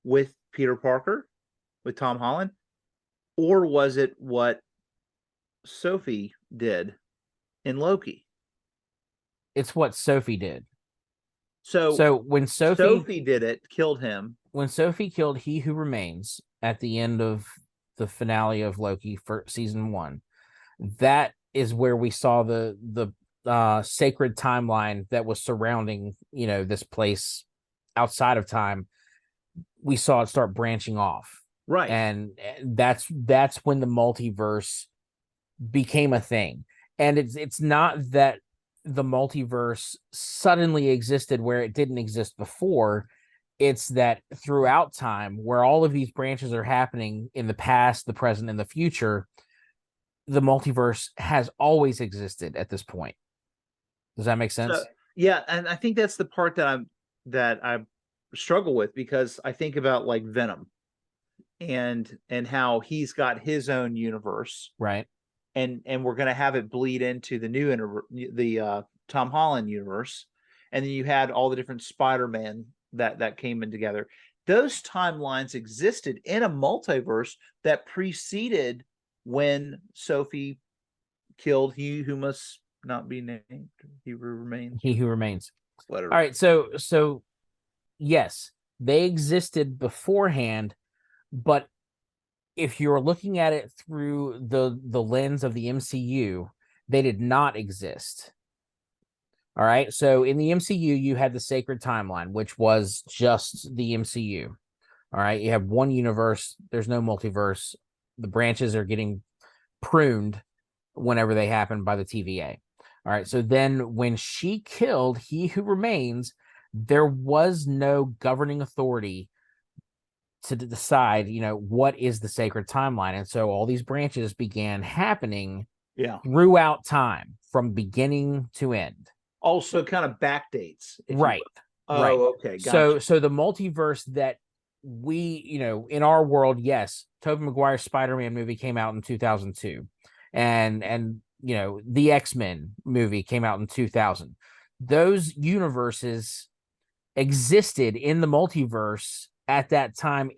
with Peter Parker, with Tom Holland, or was it what Sophie did in Loki? It's what Sophie did. So So Sophie did it, killed him. when Sophie killed He Who Remains at the end of the finale of Loki for season 1, that is where we saw the sacred timeline that was surrounding this place outside of time. We saw it start branching off, Right. and that's when the multiverse became a thing. And it's not that the multiverse suddenly existed where it didn't exist before. It's that throughout time, where all of these branches are happening in the past, the present, and the future, the multiverse has always existed at this point. Does that make So sense? yeah, and I think that's the part that I struggle with, because I think about like Venom and how he's got his own universe, Right. and we're going to have it bleed into the new the Tom Holland universe, and then you had all the different Spider-Man that came in together. Those timelines existed in a multiverse that preceded when Sophie killed he who must not be named. He who remains. He Who Remains. Whatever. All right, so yes, they existed beforehand, but if you're looking at it through the lens of the MCU, they did not exist. All right, so in the MCU, you had the sacred timeline, which was just the MCU. All right, you have one universe. There's no multiverse. The branches are getting pruned whenever they happen by the TVA. All right, so then when she killed He Who Remains, there was no governing authority to decide, what is the sacred timeline. And so all these branches began happening throughout time from beginning to end. Also kind of backdates. Right. Right. Okay. Gotcha. So the multiverse that we, in our world, yes, Tobey Maguire's Spider-Man movie came out in 2002. And the X-Men movie came out in 2000. Those universes existed in the multiverse at that time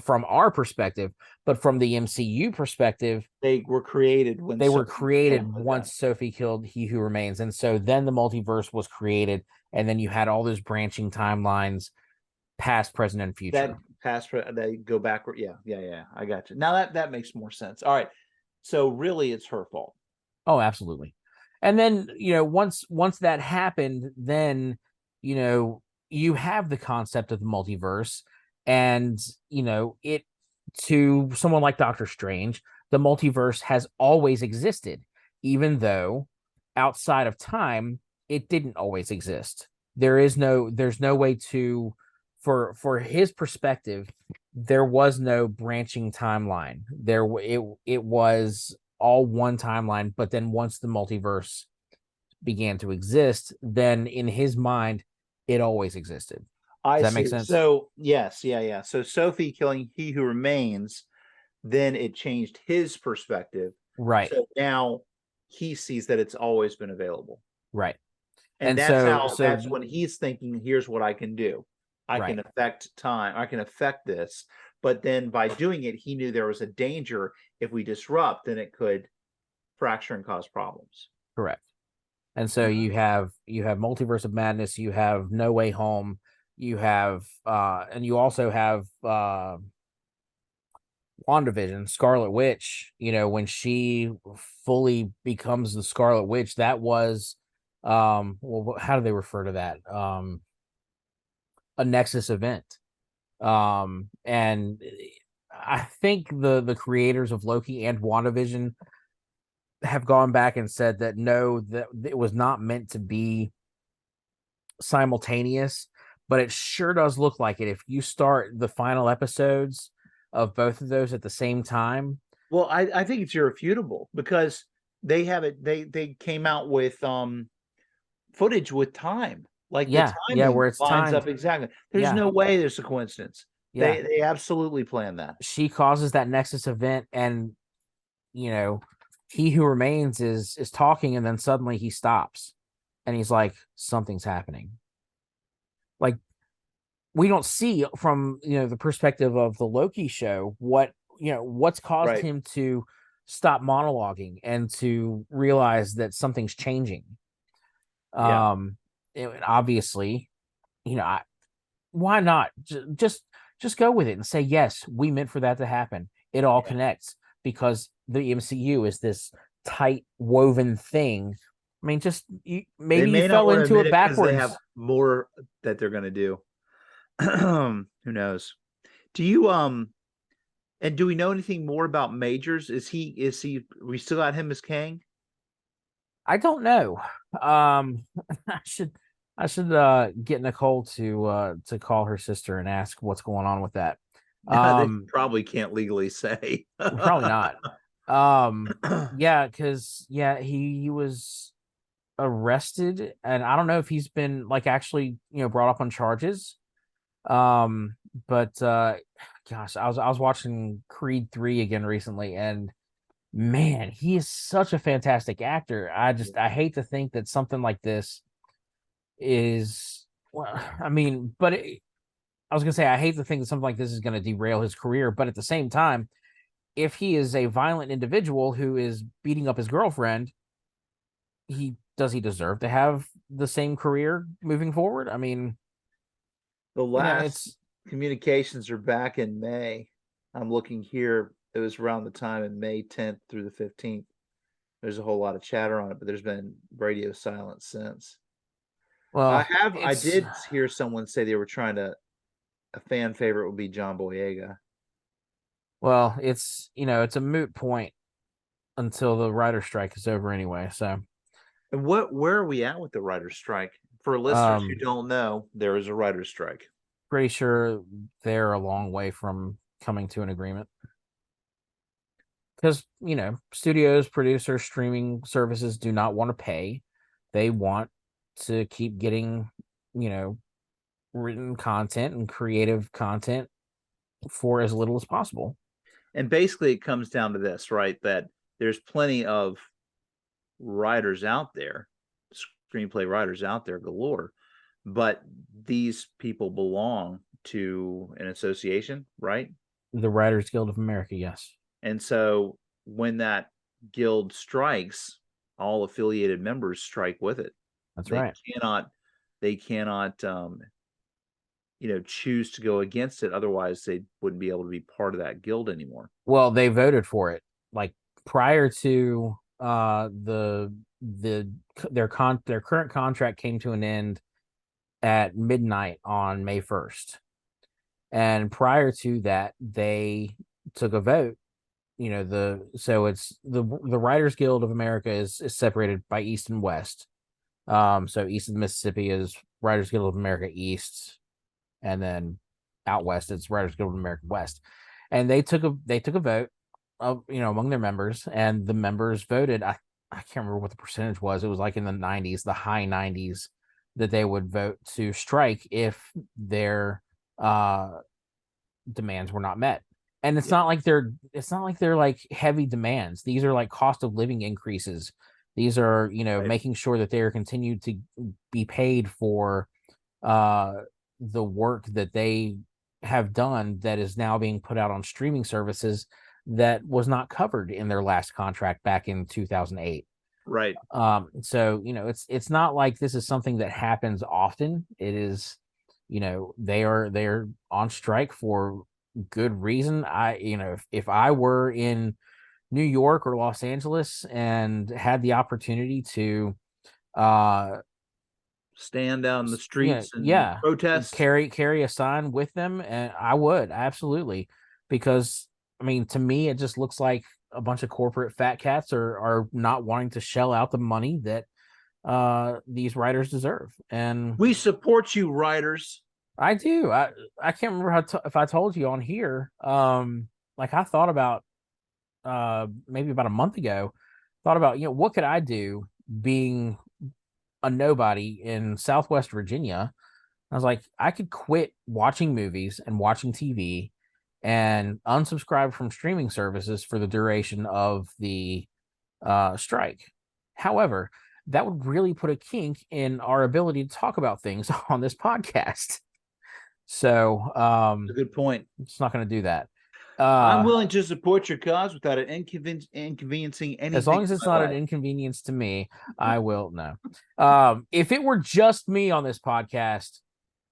from our perspective, but from the MCU perspective, they were created once Sophie killed He Who Remains. And so then the multiverse was created, and then you had all those branching timelines, past, present, and future. They go backward. Yeah. I got you. Now that makes more sense. All right. So really it's her fault. Oh, absolutely. And then, once that happened, then, you have the concept of the multiverse, and, it, to someone like Doctor Strange, the multiverse has always existed, even though outside of time, it didn't always exist. There's no way to, for his perspective, there was no branching timeline. It was all one timeline, but then once the multiverse began to exist, then in his mind, it always existed. Does that make sense? So yes, yeah. So Sophie killing He Who Remains, then it changed his perspective. Right. So now he sees that it's always been available. Right. And that's when he's thinking, here's what I can do. I can affect time. I can affect this. But then by doing it, he knew there was a danger. If we disrupt, then it could fracture and cause problems. Correct. And so you have Multiverse of Madness, you have No Way Home, you have and you also have WandaVision, Scarlet Witch, when she fully becomes the Scarlet Witch, that was well, how do they refer to that? A Nexus event. And I think the creators of Loki and WandaVision have gone back and said that no, that it was not meant to be simultaneous, but it sure does look like it if you start the final episodes of both of those at the same time. Well, I think it's irrefutable because they have it. They came out with footage with time, like the timing where it's lines timed up exactly. There's no way there's a coincidence. Yeah. They absolutely planned that. She causes that Nexus event, and He Who Remains is talking, and then suddenly he stops, and he's like, something's happening. Like, we don't see from the perspective of the Loki show what's caused him to stop monologuing and to realize that something's changing. Obviously, why not just go with it and say, yes, we meant for that to happen. It all connects because the MCU is this tight woven thing. I mean, maybe you fell into it backwards. They have more that they're going to do. Who knows? Do you and do we know anything more about Majors? Is he we still got him as Kang? I don't know. I should get Nicole to call her sister and ask what's going on with that. They probably can't legally say. Probably not. Because he was arrested, and I don't know if he's been actually brought up on charges. But gosh, I was watching Creed 3 again recently, and man, he is such a fantastic actor. I hate to think that something like this is, well, I mean, but I was gonna say, I hate to think that something like this is gonna derail his career, but at the same time, if he is a violent individual who is beating up his girlfriend, he deserve to have the same career moving forward? I mean, The last it's communications are back in May. I'm looking here. It was around the time in May 10th through the 15th. There's a whole lot of chatter on it, but there's been radio silence since. well, I it's did hear someone say they were trying to, a fan favorite would be John Boyega. well, it's a moot point until the writer strike is over anyway. So, And where are we at with the writer's strike? For listeners who um, don't know, there is a writer's strike. pretty sure they're a long way from coming to an agreement because studios, producers, streaming services do not want to pay. They want to keep getting you know written content and creative content for as little as possible. And basically it comes down to this, right? That there's plenty of writers out there, screenplay writers out there galore, but these people belong to an association, right? The Writers Guild of America, yes. And so when that guild strikes, all affiliated members strike with it. That's They right. cannot choose to go against it. Otherwise, they wouldn't be able to be part of that guild anymore. Well, they voted for it like prior to their current contract came to an end at midnight on May 1st. And prior to that, they took a vote. It's the Writers Guild of America is separated by East and West. So east of the Mississippi is Writers Guild of America East, and then out west it's Writers Guild of America West. And they took a vote of among their members, and the members voted. I can't remember what the percentage was. It was like in the 90s, the high 90s, that they would vote to strike if their demands were not met. And it's not like they're like heavy demands. These are like cost of living increases. These are, Right. making sure that they are continued to be paid for uh the work that they have done that is now being put out on streaming services that was not covered in their last contract back in 2008. Right. So it's not like this is something that happens often. It is, they're on strike for good reason. If I were in New York or Los Angeles and had the opportunity to uh Stand down in the yeah, streets and yeah, protest. carry a sign with them, and I would absolutely, because I mean, to me it just looks like a bunch of corporate fat cats are not wanting to shell out the money that these writers deserve. And We support you, writers. I do. I can't remember if I told you on here. Like I thought about maybe about a month ago, thought about what could I do being a nobody in Southwest Virginia. I was like, I could quit watching movies and watching TV and unsubscribe from streaming services for the duration of the strike. However, that would really put a kink in our ability to talk about things on this podcast. So That's a good point. it's not going to do that. I'm willing to support your cause without it inconveniencing As long anything as in it's my not an life. inconvenience to me, I will no. If it were just me on this podcast,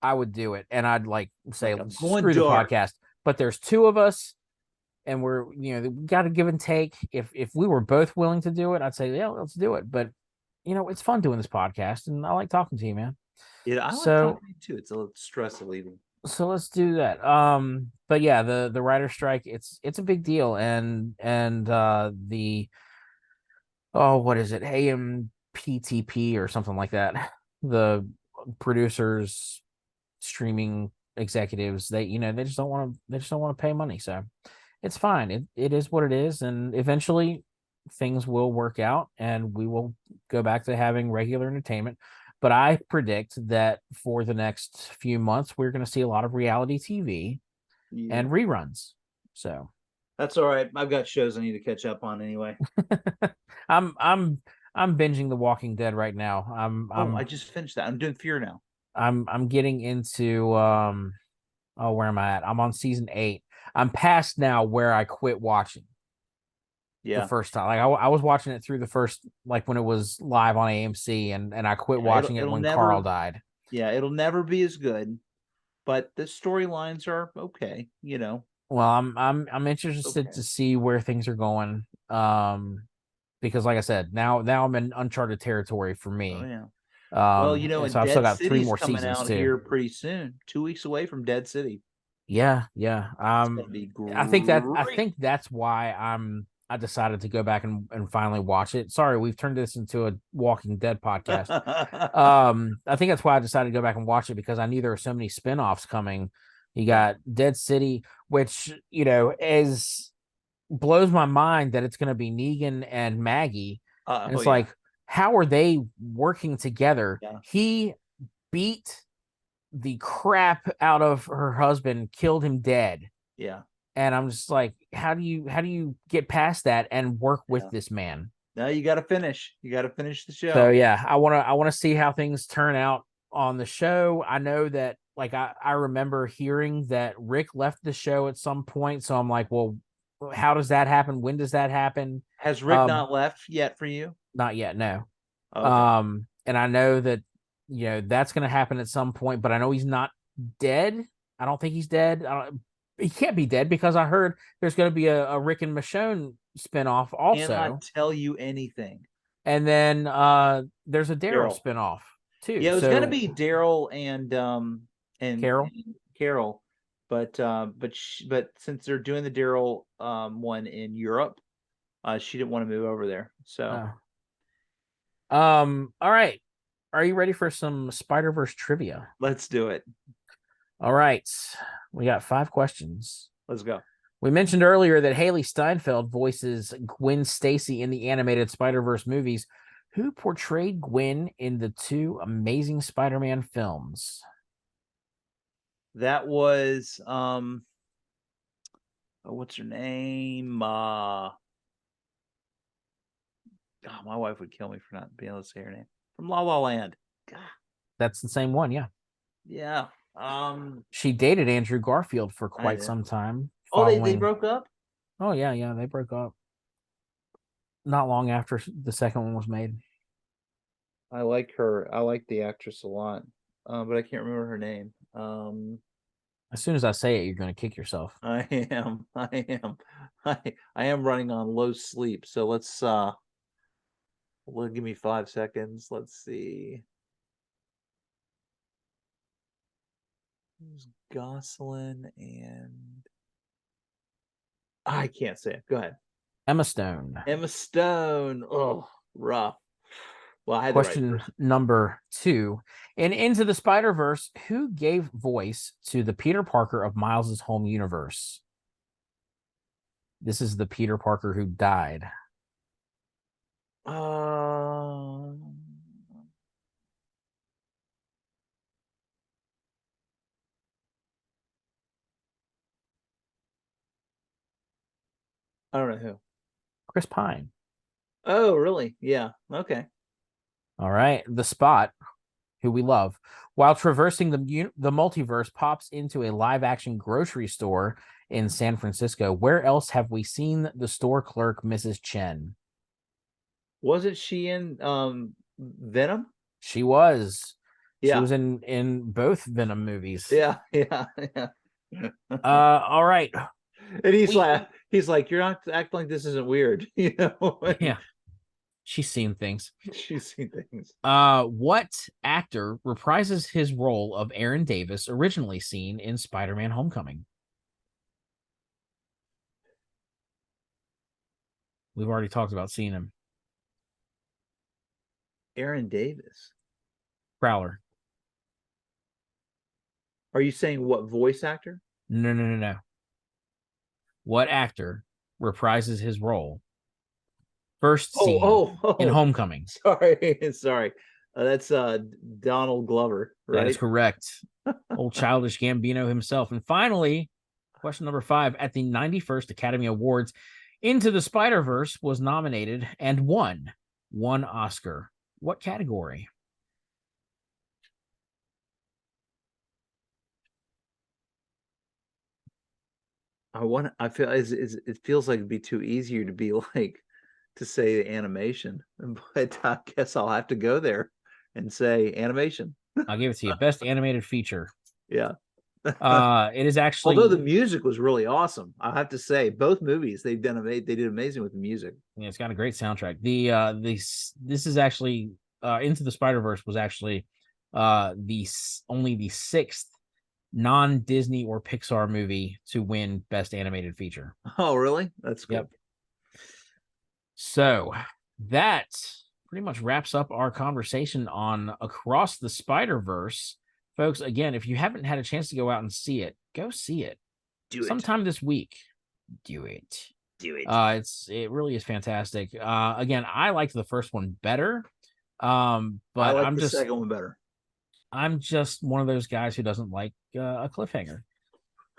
I would do it, and I'd like say, Like, I'm going screw the dark. podcast. But there's two of us, and we're we got to give and take. If we were both willing to do it, I'd say yeah, let's do it. But it's fun doing this podcast, and I like talking to you, man. Yeah, I like So talking too. It's a little stress relieving. so let's do that. But yeah, the writer strike, it's a big deal, and the what is it, AMPTP or something like that, the producers, streaming executives, they just don't want to pay money. So it's fine. It is what it is, and eventually things will work out and we will go back to having regular entertainment. But I predict that for the next few months we're going to see a lot of reality TV Yeah. and reruns. So That's all right. I've got shows I need to catch up on anyway. I'm binging The Walking Dead right now. I just finished that. I'm doing Fear now. I'm getting into where am I at? I'm on season 8. I'm past now where I quit watching. the Yeah. first time. Like I was watching it through the first, like when it was live on AMC, and I quit Yeah, watching it it'll when Carl never died. yeah, it'll never be as good, but the storylines are okay, you know. Well, I'm interested Okay. to see where things are going. Because like I said, now I'm in uncharted territory for Oh me. yeah. Well, you know, And and so I've still Dead got three City's more coming seasons out too. here pretty soon. 2 weeks away from Dead City. Yeah, yeah. It's gonna be I great. think that's why I decided to go back and finally watch it. Sorry, we've turned this into a Walking Dead podcast. I think that's why I decided to go back and watch it, because I knew there were so many spin-offs coming. You Yeah. got Dead City, which, is blows my mind that it's going to be Negan and Maggie. And Oh it's yeah. like, how are they working together? Yeah. He beat the crap out of her husband, killed him dead. Yeah. And I'm just like, how do you get past that and work with Yeah. this man? Now you got to finish. You got to finish the So show. yeah, I want to see how things turn out on the show. I know that, like, I remember hearing that Rick left the show at some point, so I'm like, well, how does that happen? When does that happen? Has Rick Um, not left yet for you? Not yet, no. Okay. And I know that, that's going to happen at some point, but I know he's not dead. I don't think he's dead. He can't be dead, because I heard there's going to be a Rick and Michonne spinoff also. Cannot tell you anything. And then there's a Daryl Daryl. spinoff too. Yeah, it was gonna So be Daryl and Carol. Carol, but since they're doing the Daryl one in Europe, she didn't want to move over there. So Uh, all right. Are you ready for some Spider-Verse trivia? let's do it. All right. We got 5 questions. Let's go. We mentioned earlier that Haley Steinfeld voices Gwen Stacy in the animated Spider-Verse movies. Who portrayed Gwen in the 2 Amazing Spider-Man films? That was what's her name? God, my wife would kill me for not being able to say her name. From La La Land. God, That's the same one, yeah. yeah. She dated Andrew Garfield for I quite know. some time Oh, they following. broke up? Oh, yeah, yeah, they broke up not long after the second one was made. I like her. I like the actress a lot. But I can't remember her name. As soon as I say it, you're going to kick yourself. I am. I am running on low sleep. So let's give me 5 seconds. Let's see. There's Gosselin and I can't say it. Go ahead. Emma Stone. Emma Stone. Oh, rough. Well, I had the right Question person. number 2. In Into the Spider-Verse, who gave voice to the Peter Parker of Miles's home universe? This is the Peter Parker who died. Uh, I don't know who. Chris Pine. Oh, really? Yeah. Okay. All right. The Spot, who we love, while traversing the multiverse, pops into a live-action grocery store in San Francisco. Where else have we seen the store clerk, Mrs. Chen? Wasn't she in Venom? She was. She Yeah. was in both Venom movies. Yeah. Yeah. Yeah. All right. And We he's like, you're not acting like this isn't weird, you know. Yeah, she's seen things. She's seen things. What actor reprises his role of Aaron Davis, originally seen in Spider-Man Homecoming? We've already talked about seeing him. Aaron Davis. Prowler. Are you saying what voice actor? No, no, no, no. What actor reprises his role first seen in Homecoming? Sorry, sorry. That's Donald Glover, That is right? correct. Old childish Gambino himself. And finally, question number 5. At the 91st Academy Awards, Into the Spider-Verse was nominated and won one Oscar. What category? I feel it feels like it'd be too easier to be like to say animation, but I guess I'll have to go there and say animation. I'll give it to you. Best animated feature. Yeah. It is Although the actually, music was really awesome, I have to say, both movies they did amazing with the music. yeah, it's got a great soundtrack. This is actually Into the Spider-Verse was actually only the sixth non-Disney or Pixar movie to win Best Animated Feature. Oh, really? That's cool. Yep. So that pretty much wraps up our conversation on Across the Spider-Verse. Folks, again, if you haven't had a chance to go out and see it, go see it. Do it. Sometime this week. Do it. Do it. It really is fantastic. Again, I liked the first one better. But I like the second one better. I'm just one of those guys who doesn't like a cliffhanger.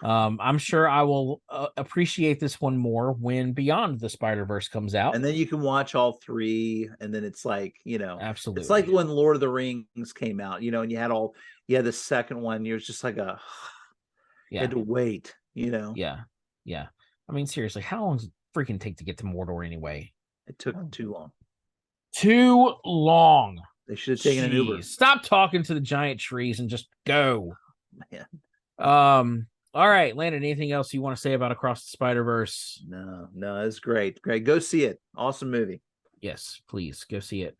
I'm sure I will appreciate this one more when Beyond the Spider-Verse comes out. And then you can watch all three, and then it's like, Absolutely. It's like when Lord of the Rings came out, and you had the second one, you're just like you had to wait, Yeah. I mean, seriously, how long does it freaking take to get to Mordor anyway? It took too long. Too long. They should have taken an Uber. Stop talking to the giant trees and just go. Man. All right, Landon, anything else you want to say about Across the Spider-Verse? No, it's great. Go see it. Awesome movie. Yes, please go see it.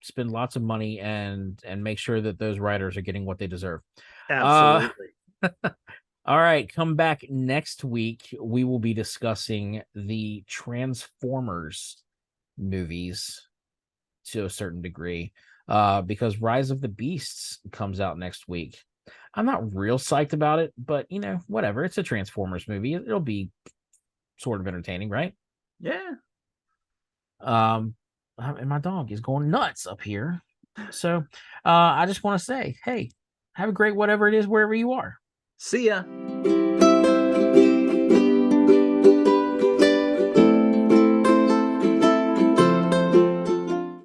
Spend lots of money and make sure that those writers are getting what they deserve. Absolutely. All right, come back next week. We will be discussing the Transformers movies to a certain degree, because Rise of the Beasts comes out next week. I'm not real psyched about it, but whatever. It's a Transformers movie. It'll be sort of entertaining, right? Yeah. And my dog is going nuts up here. So I just want to say, hey, have a great whatever it is wherever you are. See ya.